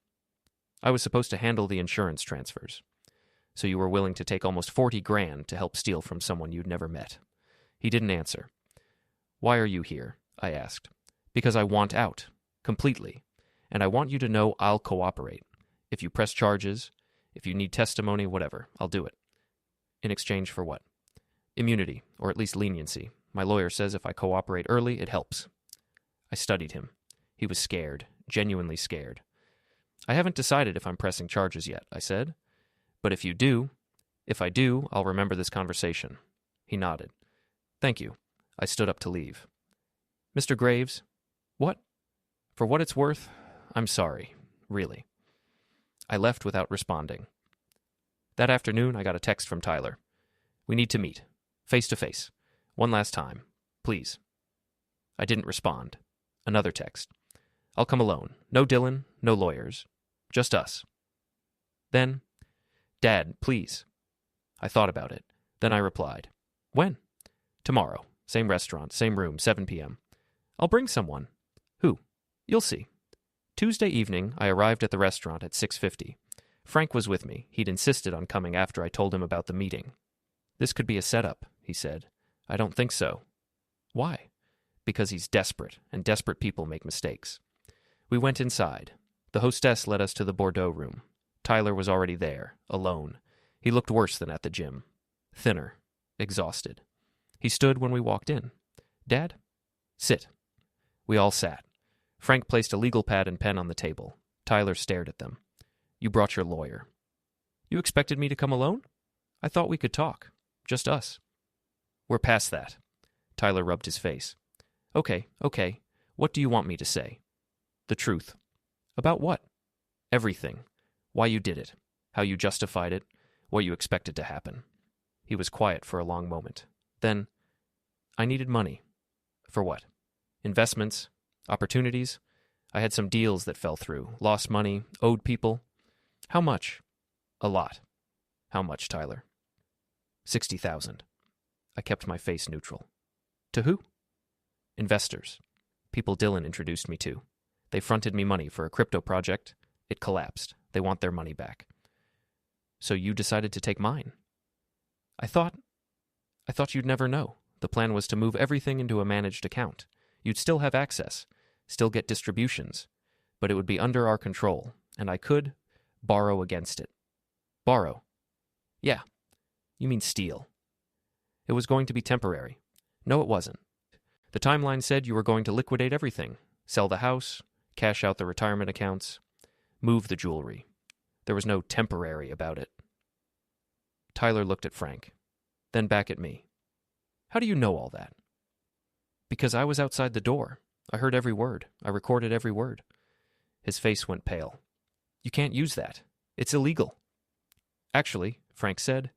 Speaker 1: I was supposed to handle the insurance transfers. So you were willing to take almost $40,000 to help steal from someone you'd never met. He didn't answer. Why are you here? I asked. Because I want out. Completely. And I want you to know I'll cooperate. If you press charges, if you need testimony, whatever, I'll do it. In exchange for what? Immunity, or at least leniency. My lawyer says if I cooperate early, it helps. I studied him. He was scared, genuinely scared. I haven't decided if I'm pressing charges yet, I said. But if I do, I'll remember this conversation. He nodded. Thank you. I stood up to leave. Mr. Graves? What? For what it's worth, I'm sorry. Really. I left without responding. That afternoon, I got a text from Tyler. We need to meet. Face to face. One last time. Please. I didn't respond. Another text. I'll come alone. No Dylan, no lawyers. Just us. Then, Dad, please. I thought about it. Then I replied. When? Tomorrow. Same restaurant, same room, 7 p.m. I'll bring someone. Who? You'll see. Tuesday evening, I arrived at the restaurant at 6:50. Frank was with me. He'd insisted on coming after I told him about the meeting. This could be a setup, he said. I don't think so. Why? Because he's desperate, and desperate people make mistakes. We went inside. The hostess led us to the Bordeaux room. Tyler was already there, alone. He looked worse than at the gym. Thinner. Exhausted. He stood when we walked in. Dad? Sit. We all sat. Frank placed a legal pad and pen on the table. Tyler stared at them. You brought your lawyer. You expected me to come alone? I thought we could talk. Just us. We're past that. Tyler rubbed his face. Okay. What do you want me to say? The truth. About what? Everything. Why you did it. How you justified it. What you expected to happen. He was quiet for a long moment. Then, I needed money. For what? Investments? Opportunities? I had some deals that fell through. Lost money. Owed people. How much? A lot. How much, Tyler? 60,000. I kept my face neutral. To who? Investors. People Dylan introduced me to. They fronted me money for a crypto project. It collapsed. They want their money back. So you decided to take mine? I thought you'd never know. The plan was to move everything into a managed account. You'd still have access, still get distributions, but it would be under our control, and I could borrow against it. Borrow? Yeah. You mean steal. It was going to be temporary. No, it wasn't. The timeline said you were going to liquidate everything, sell the house, cash out the retirement accounts, move the jewelry. There was no temporary about it. Tyler looked at Frank, then back at me. How do you know all that? Because I was outside the door. I heard every word. I recorded every word. His face went pale. You can't use that. It's illegal. Actually, Frank said,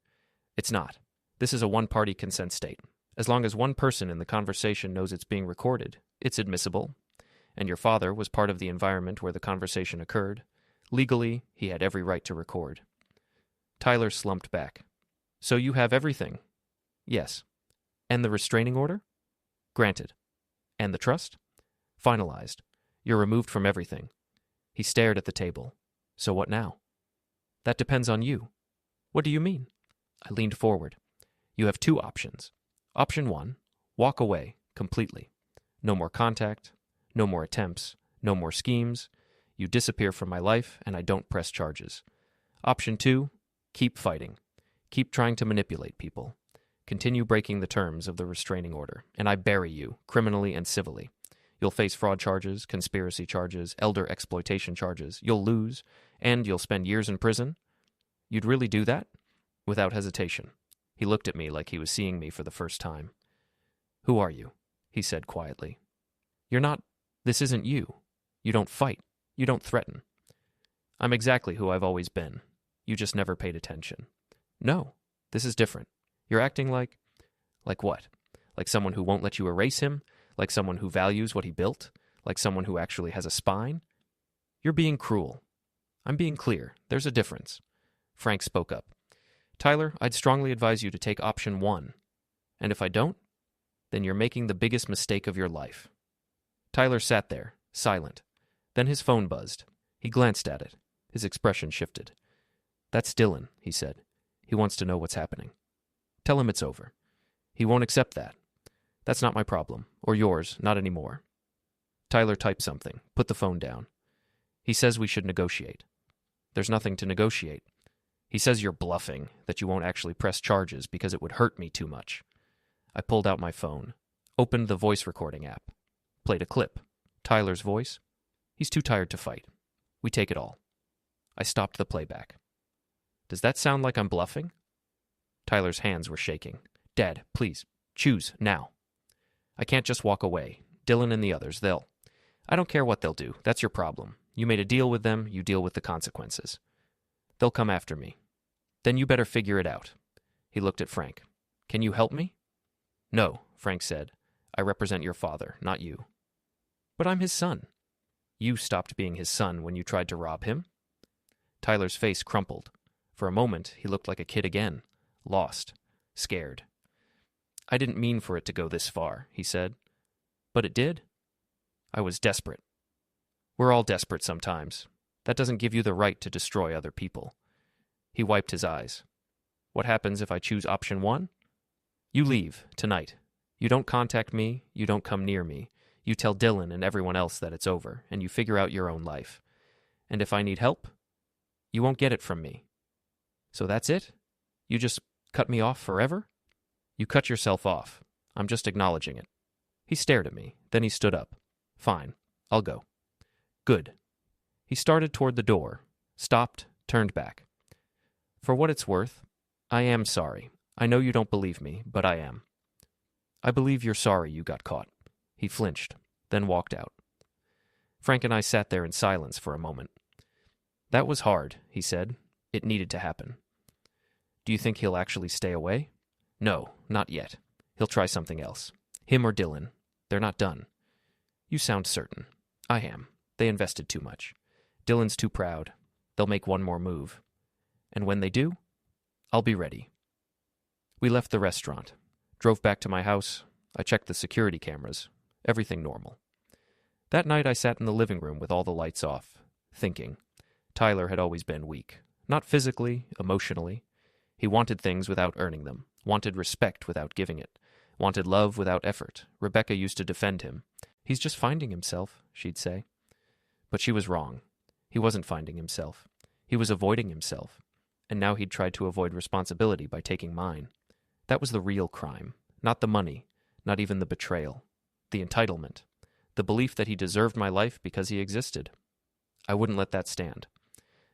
Speaker 1: it's not. This is a one-party consent state. As long as one person in the conversation knows it's being recorded, it's admissible. And your father was part of the environment where the conversation occurred. Legally, he had every right to record. Tyler slumped back. So you have everything? Yes. And the restraining order? Granted. And the trust? Finalized. You're removed from everything. He stared at the table. So what now? That depends on you. What do you mean? I leaned forward. You have two options. Option 1, walk away completely. No more contact, no more attempts, no more schemes. You disappear from my life and I don't press charges. Option 2, keep fighting. Keep trying to manipulate people. Continue breaking the terms of the restraining order, and I bury you, criminally and civilly. You'll face fraud charges, conspiracy charges, elder exploitation charges. You'll lose, and you'll spend years in prison. You'd really do that? Without hesitation. He looked at me like he was seeing me for the first time. Who are you? He said quietly. You're not. This isn't you. You don't fight. You don't threaten. I'm exactly who I've always been. You just never paid attention. No, this is different. You're acting like... Like what? Like someone who won't let you erase him? Like someone who values what he built? Like someone who actually has a spine? You're being cruel. I'm being clear. There's a difference. Frank spoke up. Tyler, I'd strongly advise you to take option 1. And if I don't, then you're making the biggest mistake of your life. Tyler sat there, silent. Then his phone buzzed. He glanced at it. His expression shifted. That's Dylan, he said. He wants to know what's happening. Tell him it's over. He won't accept that. That's not my problem, or yours, not anymore. Tyler typed something, put the phone down. He says we should negotiate. There's nothing to negotiate. He says you're bluffing, that you won't actually press charges because it would hurt me too much. I pulled out my phone, opened the voice recording app, played a clip. Tyler's voice. He's too tired to fight. We take it all. I stopped the playback. Does that sound like I'm bluffing? Tyler's hands were shaking. Dad, please, choose, now. I can't just walk away. Dylan and the others, I don't care what they'll do. That's your problem. You made a deal with them, you deal with the consequences. They'll come after me. Then you better figure it out. He looked at Frank. Can you help me? No, Frank said. I represent your father, not you. But I'm his son. You stopped being his son when you tried to rob him. Tyler's face crumpled. For a moment, he looked like a kid again, lost, scared. I didn't mean for it to go this far, he said. But it did. I was desperate. We're all desperate sometimes. That doesn't give you the right to destroy other people. He wiped his eyes. What happens if I choose option 1? You leave, tonight. You don't contact me, you don't come near me. You tell Dylan and everyone else that it's over, and you figure out your own life. And if I need help, you won't get it from me. So that's it? You just cut me off forever? You cut yourself off. I'm just acknowledging it. He stared at me, then he stood up. Fine, I'll go. Good. He started toward the door, stopped, turned back. For what it's worth, I am sorry. I know you don't believe me, but I am. I believe you're sorry you got caught. He flinched, then walked out. Frank and I sat there in silence for a moment. That was hard, he said. It needed to happen. Do you think he'll actually stay away? No, not yet. He'll try something else. Him or Dylan. They're not done. You sound certain. I am. They invested too much. Dylan's too proud. They'll make one more move. And when they do, I'll be ready. We left the restaurant, drove back to my house. I checked the security cameras. Everything normal. That night I sat in the living room with all the lights off, thinking. Tyler had always been weak. Not physically, emotionally. He wanted things without earning them, wanted respect without giving it, wanted love without effort. Rebecca used to defend him. He's just finding himself, she'd say. But she was wrong. He wasn't finding himself. He was avoiding himself. And now he'd tried to avoid responsibility by taking mine. That was the real crime. Not the money. Not even the betrayal. The entitlement. The belief that he deserved my life because he existed. I wouldn't let that stand.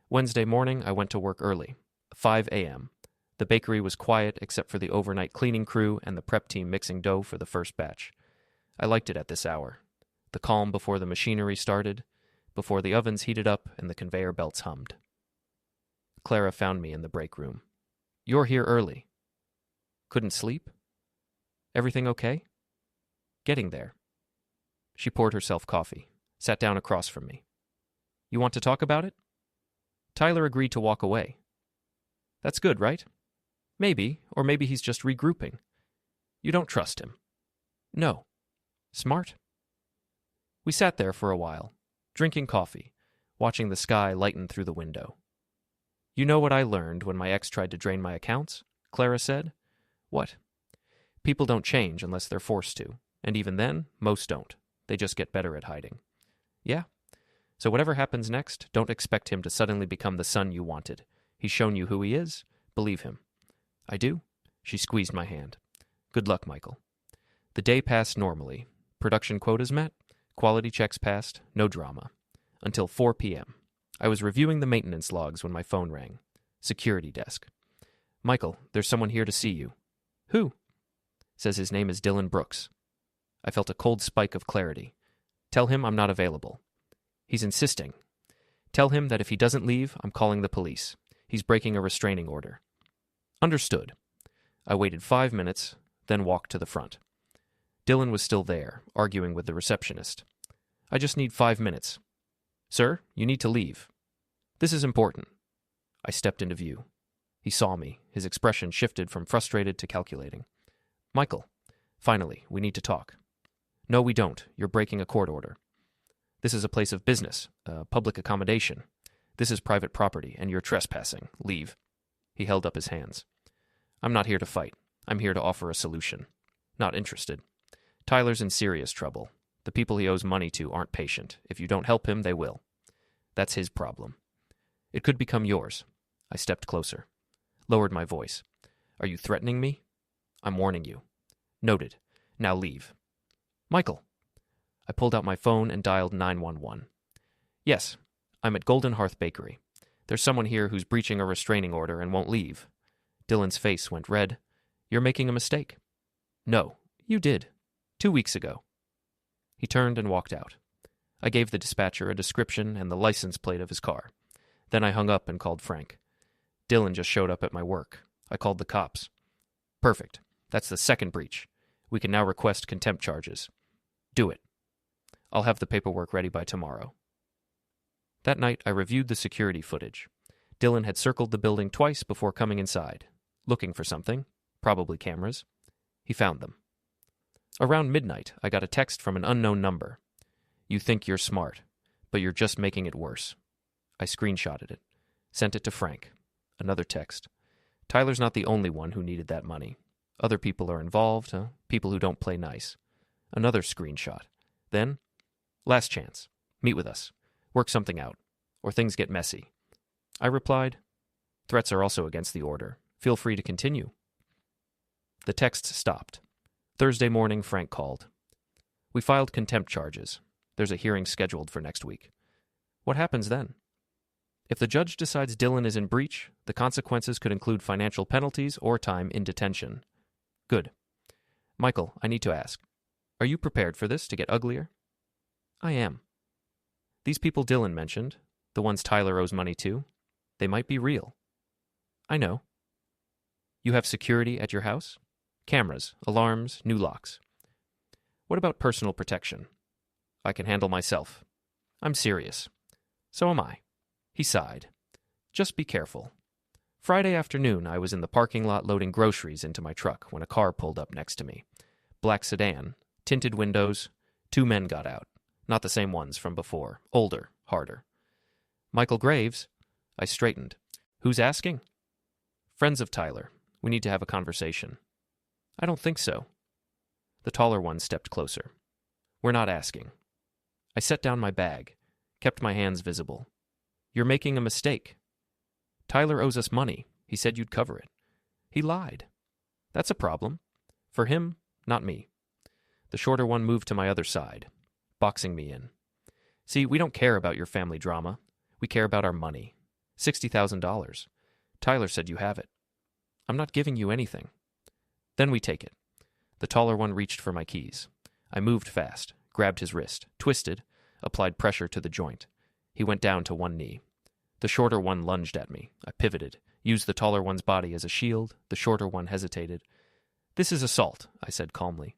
Speaker 1: Wednesday morning, I went to work early. 5 a.m. The bakery was quiet except for the overnight cleaning crew and the prep team mixing dough for the first batch. I liked it at this hour. The calm before the machinery started, before the ovens heated up and the conveyor belts hummed. Clara found me in the break room. You're here early. Couldn't sleep? Everything okay? Getting there. She poured herself coffee, sat down across from me. You want to talk about it? Tyler agreed to walk away. That's good, right? Maybe, or maybe he's just regrouping. You don't trust him. No. Smart. We sat there for a while, drinking coffee, watching the sky lighten through the window. You know what I learned when my ex tried to drain my accounts? Clara said. What? People don't change unless they're forced to, and even then, most don't. They just get better at hiding. Yeah. So whatever happens next, don't expect him to suddenly become the son you wanted. He's shown you who he is. Believe him. I do. She squeezed my hand. Good luck, Michael. The day passed normally. Production quotas met. Quality checks passed. No drama. Until 4 p.m. I was reviewing the maintenance logs when my phone rang. Security desk. Michael, there's someone here to see you. Who? Says his name is Dylan Brooks. I felt a cold spike of clarity. Tell him I'm not available. He's insisting. Tell him that if he doesn't leave, I'm calling the police. He's breaking a restraining order." "Understood." I waited 5 minutes, then walked to the front. Dylan was still there, arguing with the receptionist. "I just need 5 minutes." "Sir, you need to leave." "This is important." I stepped into view. He saw me. His expression shifted from frustrated to calculating. "Michael, finally, we need to talk." "No, we don't. You're breaking a court order." "This is a place of business, a public accommodation. This is private property, and you're trespassing. Leave." He held up his hands. "I'm not here to fight. I'm here to offer a solution. Not interested. Tyler's in serious trouble. The people he owes money to aren't patient. If you don't help him, they will. That's his problem. It could become yours." I stepped closer. Lowered my voice. "Are you threatening me?" "I'm warning you." "Noted. Now leave." "Michael." I pulled out my phone and dialed 911. "Yes, I'm at Golden Hearth Bakery. There's someone here who's breaching a restraining order and won't leave." Dylan's face went red. "You're making a mistake." "No, you did. 2 weeks ago." He turned and walked out. I gave the dispatcher a description and the license plate of his car. Then I hung up and called Frank. Dylan just showed up at my work. I called the cops. "Perfect. That's the second breach. We can now request contempt charges." "Do it. I'll have the paperwork ready by tomorrow." That night, I reviewed the security footage. Dylan had circled the building twice before coming inside, looking for something, probably cameras. He found them. Around midnight, I got a text from an unknown number. "You think you're smart, but you're just making it worse." I screenshotted it, sent it to Frank. Another text. "Tyler's not the only one who needed that money. Other people are involved, people who don't play nice." Another screenshot. Then, "Last chance. Meet with us. Work something out, or things get messy." I replied, "Threats are also against the order. Feel free to continue." The texts stopped. Thursday morning, Frank called. "We filed contempt charges. There's a hearing scheduled for next week." "What happens then?" "If the judge decides Dylan is in breach, the consequences could include financial penalties or time in detention." "Good. Michael, I need to ask. Are you prepared for this to get uglier?" "I am." "These people Dylan mentioned, the ones Tyler owes money to, they might be real." "I know." "You have security at your house? Cameras, alarms, new locks." "What about personal protection?" "I can handle myself." "I'm serious." "So am I." He sighed. "Just be careful." Friday afternoon, I was in the parking lot loading groceries into my truck when a car pulled up next to me. Black sedan, tinted windows, 2 men got out. Not the same ones from before. Older, harder. "Michael Graves?" I straightened. "Who's asking?" "Friends of Tyler. We need to have a conversation." "I don't think so." The taller one stepped closer. "We're not asking." I set down my bag, kept my hands visible. "You're making a mistake. Tyler owes us money. He said you'd cover it. He lied. That's a problem. For him, not me." The shorter one moved to my other side, boxing me in. "See, we don't care about your family drama. We care about our money. $60,000. Tyler said you have it. I'm not giving you anything." "Then we take it." The taller one reached for my keys. I moved fast, grabbed his wrist, twisted, applied pressure to the joint. He went down to one knee. The shorter one lunged at me. I pivoted, used the taller one's body as a shield. The shorter one hesitated. "This is assault," I said calmly.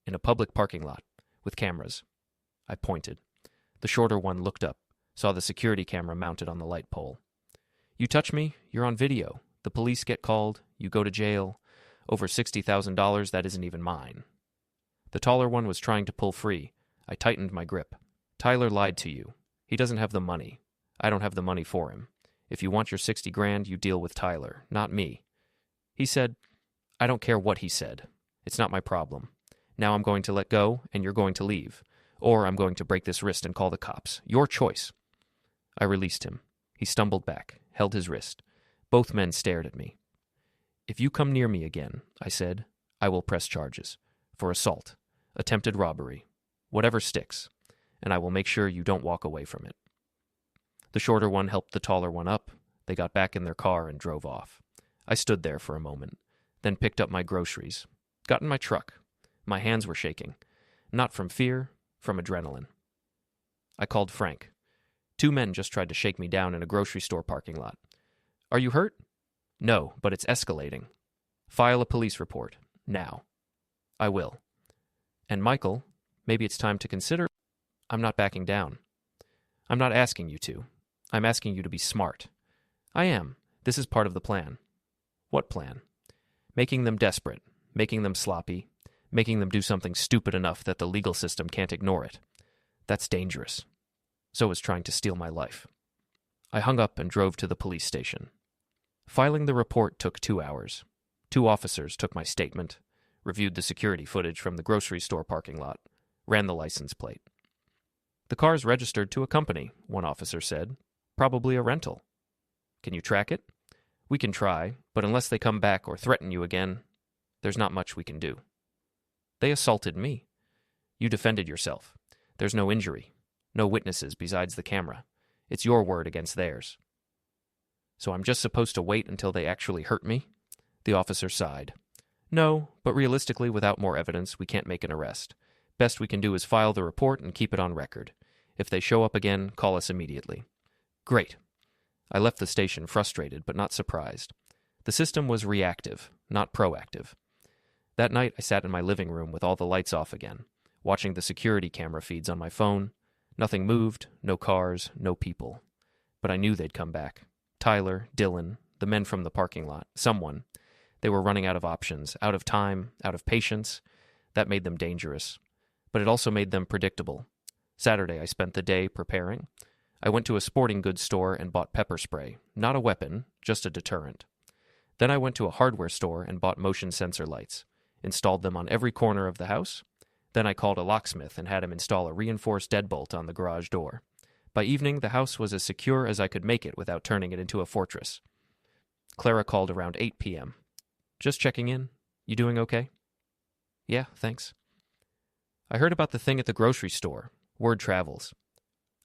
Speaker 1: "In a public parking lot, with cameras." I pointed. The shorter one looked up, saw the security camera mounted on the light pole. "You touch me, you're on video. The police get called, you go to jail. Over $60,000, that isn't even mine." The taller one was trying to pull free. I tightened my grip. "Tyler lied to you. He doesn't have the money. I don't have the money for him. If you want your 60 grand, you deal with Tyler, not me." He said, "I don't care what he said. It's not my problem. Now I'm going to let go, and you're going to leave. Or I'm going to break this wrist and call the cops. Your choice." I released him. He stumbled back, held his wrist. Both men stared at me. "If you come near me again," I said, "I will press charges. For assault, attempted robbery, whatever sticks. And I will make sure you don't walk away from it." The shorter one helped the taller one up. They got back in their car and drove off. I stood there for a moment, then picked up my groceries. Got in my truck. My hands were shaking. Not from fear, from adrenaline. I called Frank. 2 men just tried to shake me down in a grocery store parking lot. Are you hurt? No, but it's escalating. File a police report. Now. I will. And Michael, maybe it's time to consider. I'm not backing down. I'm not asking you to. I'm asking you to be smart. I am. This is part of the plan. What plan? Making them desperate, making them sloppy, making them do something stupid enough that the legal system can't ignore it. That's dangerous. So is trying to steal my life. I hung up and drove to the police station. Filing the report took 2 hours. 2 officers took my statement, reviewed the security footage from the grocery store parking lot, ran the license plate. The car's registered to a company, one officer said. Probably a rental. Can you track it? We can try, but unless they come back or threaten you again, there's not much we can do. They assaulted me. You defended yourself. There's no injury, no witnesses besides the camera. It's your word against theirs. So I'm just supposed to wait until they actually hurt me? The officer sighed. No, but realistically, without more evidence, we can't make an arrest. Best we can do is file the report and keep it on record. If they show up again, call us immediately. Great. I left the station frustrated but not surprised. The system was reactive, not proactive. That night, I sat in my living room with all the lights off again, watching the security camera feeds on my phone. Nothing moved, no cars, no people. But I knew they'd come back. Tyler, Dylan, the men from the parking lot, someone. They were running out of options, out of time, out of patience. That made them dangerous. But it also made them predictable. Saturday, I spent the day preparing. I went to a sporting goods store and bought pepper spray. Not a weapon, just a deterrent. Then I went to a hardware store and bought motion sensor lights. Installed them on every corner of the house. Then I called a locksmith and had him install a reinforced deadbolt on the garage door. By evening, the house was as secure as I could make it without turning it into a fortress. Clara called around 8 p.m. Just checking in. You doing okay? Yeah, thanks. I heard about the thing at the grocery store. Word travels.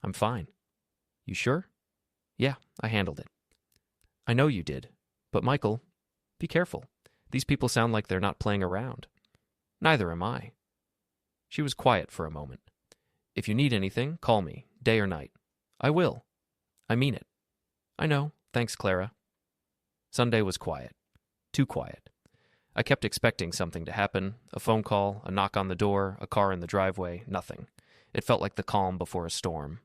Speaker 1: I'm fine. You sure? Yeah, I handled it. I know you did. But Michael, be careful. These people sound like they're not playing around. Neither am I. She was quiet for a moment. If you need anything, call me, day or night. I will. I mean it. I know. Thanks, Clara. Sunday was quiet. Too quiet. I kept expecting something to happen, a phone call, a knock on the door, a car in the driveway, nothing. It felt like the calm before a storm.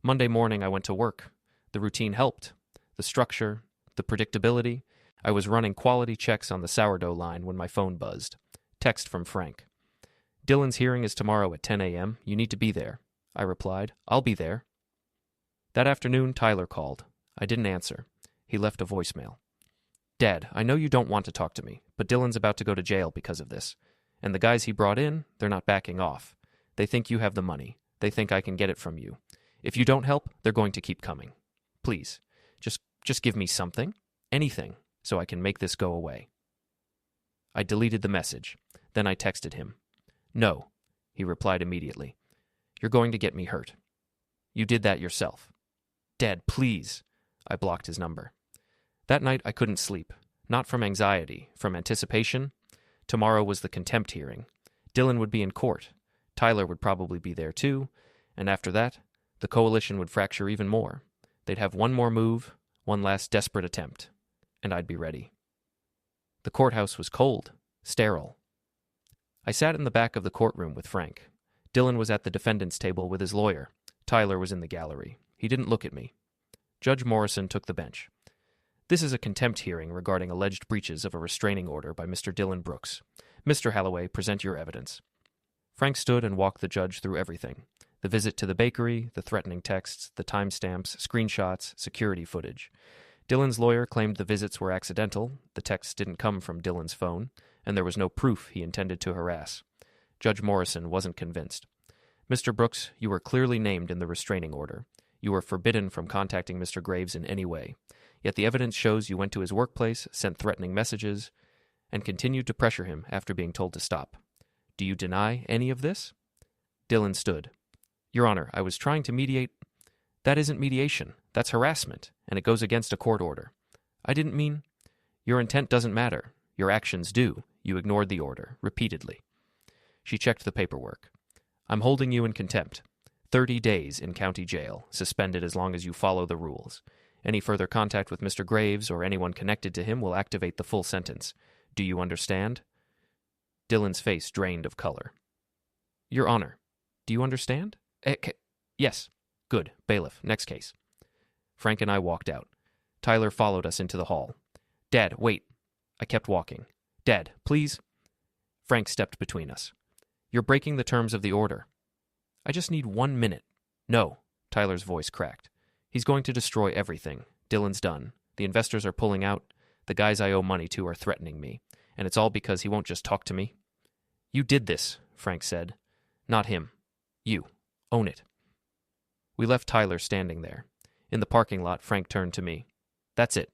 Speaker 1: Monday morning I went to work. The routine helped. The structure, the predictability. I was running quality checks on the sourdough line when my phone buzzed. Text from Frank. Dylan's hearing is tomorrow at 10 a.m. You need to be there. I replied, I'll be there. That afternoon, Tyler called. I didn't answer. He left a voicemail. Dad, I know you don't want to talk to me, but Dylan's about to go to jail because of this. And the guys he brought in, they're not backing off. They think you have the money. They think I can get it from you. If you don't help, they're going to keep coming. Please, just give me something, anything, so I can make this go away. I deleted the message. Then I texted him. No, he replied immediately. You're going to get me hurt. You did that yourself. Dad, please. I blocked his number. That night I couldn't sleep. Not from anxiety, from anticipation. Tomorrow was the contempt hearing. Dylan would be in court. Tyler would probably be there too. And after that, the coalition would fracture even more. They'd have one more move, one last desperate attempt. And I'd be ready. The courthouse was cold, sterile. I sat in the back of the courtroom with Frank. Dylan was at the defendant's table with his lawyer. Tyler was in the gallery. He didn't look at me. Judge Morrison took the bench. This is a contempt hearing regarding alleged breaches of a restraining order by Mr. Dylan Brooks. Mr. Halloway, present your evidence. Frank stood and walked the judge through everything. The visit to the bakery, the threatening texts, the timestamps, screenshots, security footage. Dylan's lawyer claimed the visits were accidental, the texts didn't come from Dylan's phone, and there was no proof he intended to harass. Judge Morrison wasn't convinced. Mr. Brooks, you were clearly named in the restraining order. You were forbidden from contacting Mr. Graves in any way. Yet the evidence shows you went to his workplace, sent threatening messages, and continued to pressure him after being told to stop. Do you deny any of this? Dylan stood. Your Honor, I was trying to mediate. That isn't mediation. That's harassment, and it goes against a court order. I didn't mean. Your intent doesn't matter. Your actions do. You ignored the order, repeatedly. She checked the paperwork. I'm holding you in contempt. 30 days in county jail, suspended as long as you follow the rules. Any further contact with Mr. Graves or anyone connected to him will activate the full sentence. Do you understand? Dylan's face drained of color. Your Honor, do you understand? Yes. Good. Bailiff, next case. Frank and I walked out. Tyler followed us into the hall. Dad, wait. I kept walking. Dad, please. Frank stepped between us. You're breaking the terms of the order. I just need 1 minute. No. Tyler's voice cracked. He's going to destroy everything. Dylan's done. The investors are pulling out. The guys I owe money to are threatening me. And it's all because he won't just talk to me. You did this, Frank said. Not him. You. Own it. We left Tyler standing there. In the parking lot, Frank turned to me. That's it.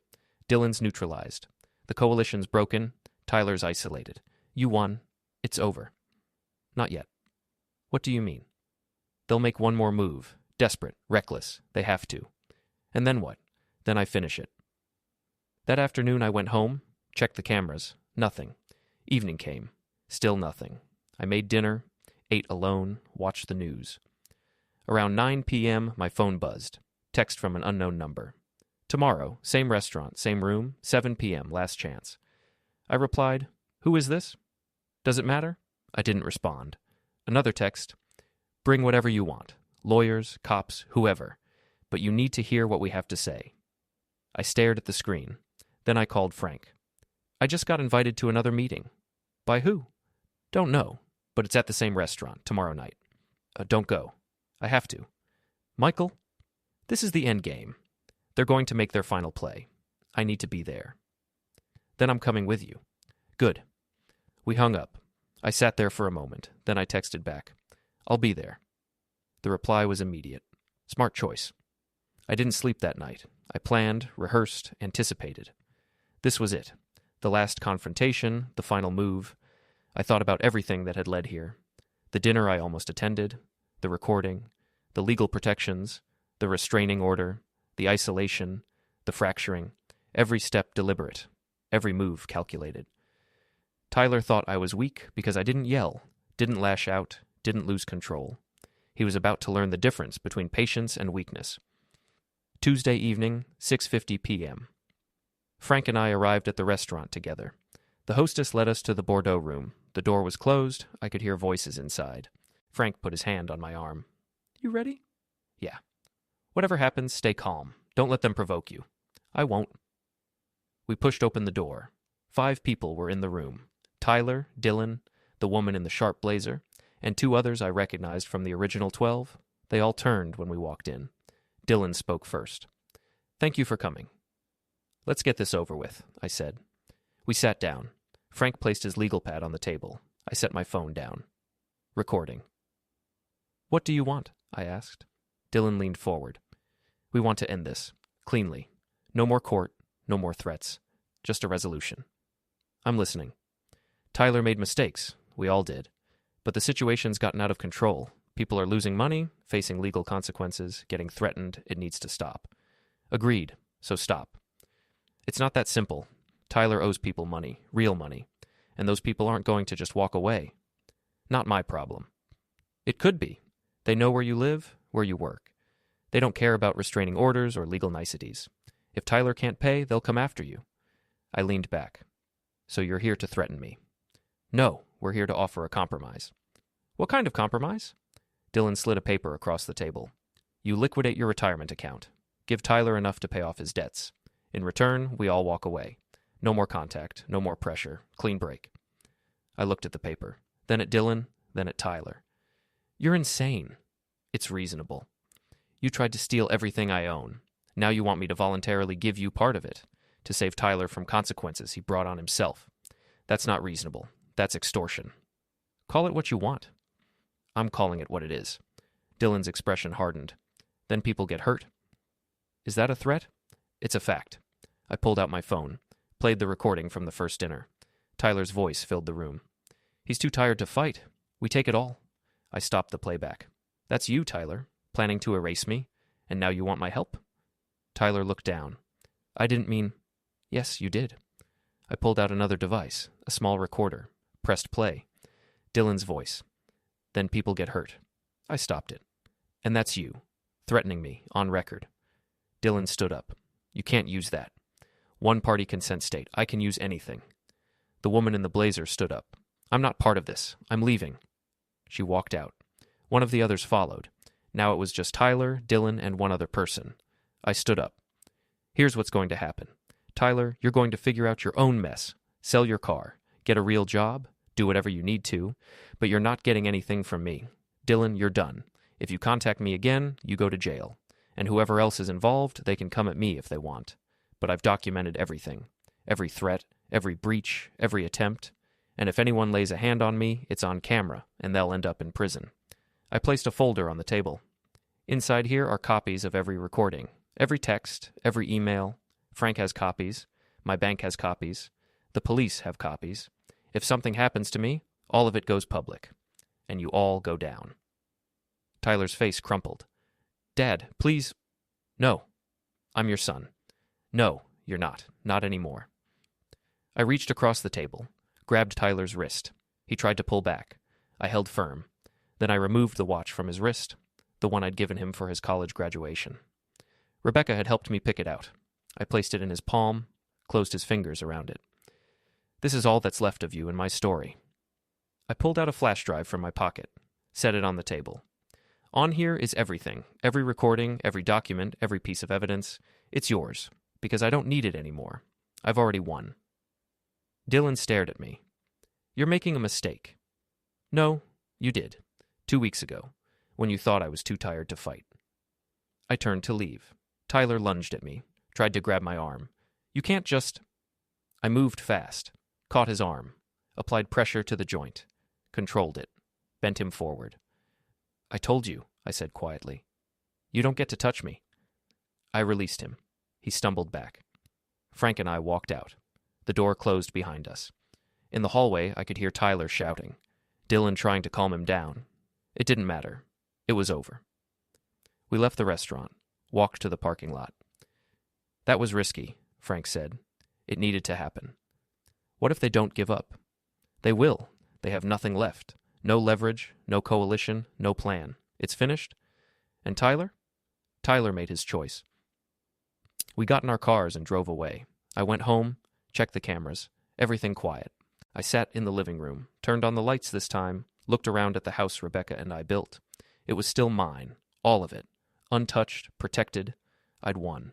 Speaker 1: Dylan's neutralized. The coalition's broken. Tyler's isolated. You won. It's over. Not yet. What do you mean? They'll make one more move. Desperate. Reckless. They have to. And then what? Then I finish it. That afternoon I went home, checked the cameras. Nothing. Evening came. Still nothing. I made dinner, ate alone, watched the news. Around 9 p.m., my phone buzzed. Text from an unknown number. Tomorrow, same restaurant, same room, 7 p.m., last chance. I replied, Who is this? Does it matter? I didn't respond. Another text. Bring whatever you want. Lawyers, cops, whoever. But you need to hear what we have to say. I stared at the screen. Then I called Frank. I just got invited to another meeting. By who? Don't know, but it's at the same restaurant, tomorrow night. Don't go. I have to. Michael, this is the end game. They're going to make their final play. I need to be there. Then I'm coming with you. Good. We hung up. I sat there for a moment. Then I texted back. I'll be there. The reply was immediate. Smart choice. I didn't sleep that night. I planned, rehearsed, anticipated. This was it. The last confrontation, the final move. I thought about everything that had led here. The dinner I almost attended, the recording, the legal protections, the restraining order, the isolation, the fracturing, every step deliberate, every move calculated. Tyler thought I was weak because I didn't yell, didn't lash out, didn't lose control. He was about to learn the difference between patience and weakness. Tuesday evening, 6:50 p.m. Frank and I arrived at the restaurant together. The hostess led us to the Bordeaux room. The door was closed. I could hear voices inside. Frank put his hand on my arm. You ready? Yeah. Whatever happens, stay calm. Don't let them provoke you. I won't. We pushed open the door. 5 people were in the room. Tyler, Dylan, the woman in the sharp blazer, and 2 others I recognized from the original 12. They all turned when we walked in. Dylan spoke first. Thank you for coming. Let's get this over with, I said. We sat down. Frank placed his legal pad on the table. I set my phone down. Recording. What do you want? I asked. Dylan leaned forward. We want to end this. Cleanly. No more court. No more threats. Just a resolution. I'm listening. Tyler made mistakes. We all did. But the situation's gotten out of control. People are losing money, facing legal consequences, getting threatened. It needs to stop. Agreed. So stop. It's not that simple. Tyler owes people money, real money, and those people aren't going to just walk away. Not my problem. It could be. They know where you live, where you work. They don't care about restraining orders or legal niceties. If Tyler can't pay, they'll come after you. I leaned back. So you're here to threaten me? No, we're here to offer a compromise. What kind of compromise? Dylan slid a paper across the table. You liquidate your retirement account. Give Tyler enough to pay off his debts. In return, we all walk away. No more contact, no more pressure, clean break. I looked at the paper, then at Dylan, then at Tyler. You're insane. It's reasonable. You tried to steal everything I own. Now you want me to voluntarily give you part of it, to save Tyler from consequences he brought on himself. That's not reasonable. That's extortion. Call it what you want. I'm calling it what it is. Dylan's expression hardened. Then people get hurt. Is that a threat? It's a fact. I pulled out my phone, played the recording from the first dinner. Tyler's voice filled the room. He's too tired to fight. We take it all. I stopped the playback. That's you, Tyler, planning to erase me, and now you want my help? Tyler looked down. I didn't mean... Yes, you did. I pulled out another device, a small recorder, pressed play. Dylan's voice. Then people get hurt. I stopped it. And that's you, threatening me, on record. Dylan stood up. You can't use that. One-party consent state. I can use anything. The woman in the blazer stood up. I'm not part of this. I'm leaving. She walked out. One of the others followed. Now it was just Tyler, Dylan, and one other person. I stood up. Here's what's going to happen. Tyler, you're going to figure out your own mess. Sell your car. Get a real job. Do whatever you need to. But you're not getting anything from me. Dylan, you're done. If you contact me again, you go to jail. And whoever else is involved, they can come at me if they want. But I've documented everything. Every threat, every breach, every attempt. And if anyone lays a hand on me, it's on camera, and they'll end up in prison. I placed a folder on the table. Inside here are copies of every recording, every text, every email. Frank has copies. My bank has copies. The police have copies. If something happens to me, all of it goes public. And you all go down. Tyler's face crumpled. Dad, please. No. I'm your son. No, you're not. Not anymore. I reached across the table, grabbed Tyler's wrist. He tried to pull back. I held firm. Then I removed the watch from his wrist, the one I'd given him for his college graduation. Rebecca had helped me pick it out. I placed it in his palm, closed his fingers around it. This is all that's left of you in my story. I pulled out a flash drive from my pocket, set it on the table. On here is everything, every recording, every document, every piece of evidence. It's yours, because I don't need it anymore. I've already won. Dylan stared at me. You're making a mistake. No, you did. 2 weeks ago, when you thought I was too tired to fight. I turned to leave. Tyler lunged at me, tried to grab my arm. You can't just... I moved fast, caught his arm, applied pressure to the joint, controlled it, bent him forward. I told you, I said quietly. You don't get to touch me. I released him. He stumbled back. Frank and I walked out. The door closed behind us. In the hallway, I could hear Tyler shouting, Dylan trying to calm him down. It didn't matter. It was over. We left the restaurant, walked to the parking lot. That was risky, Frank said. It needed to happen. What if they don't give up? They will. They have nothing left. No leverage, no coalition, no plan. It's finished. And Tyler? Tyler made his choice. We got in our cars and drove away. I went home, checked the cameras, everything quiet. I sat in the living room, turned on the lights this time, looked around at the house Rebecca and I built. It was still mine, all of it, untouched, protected. I'd won.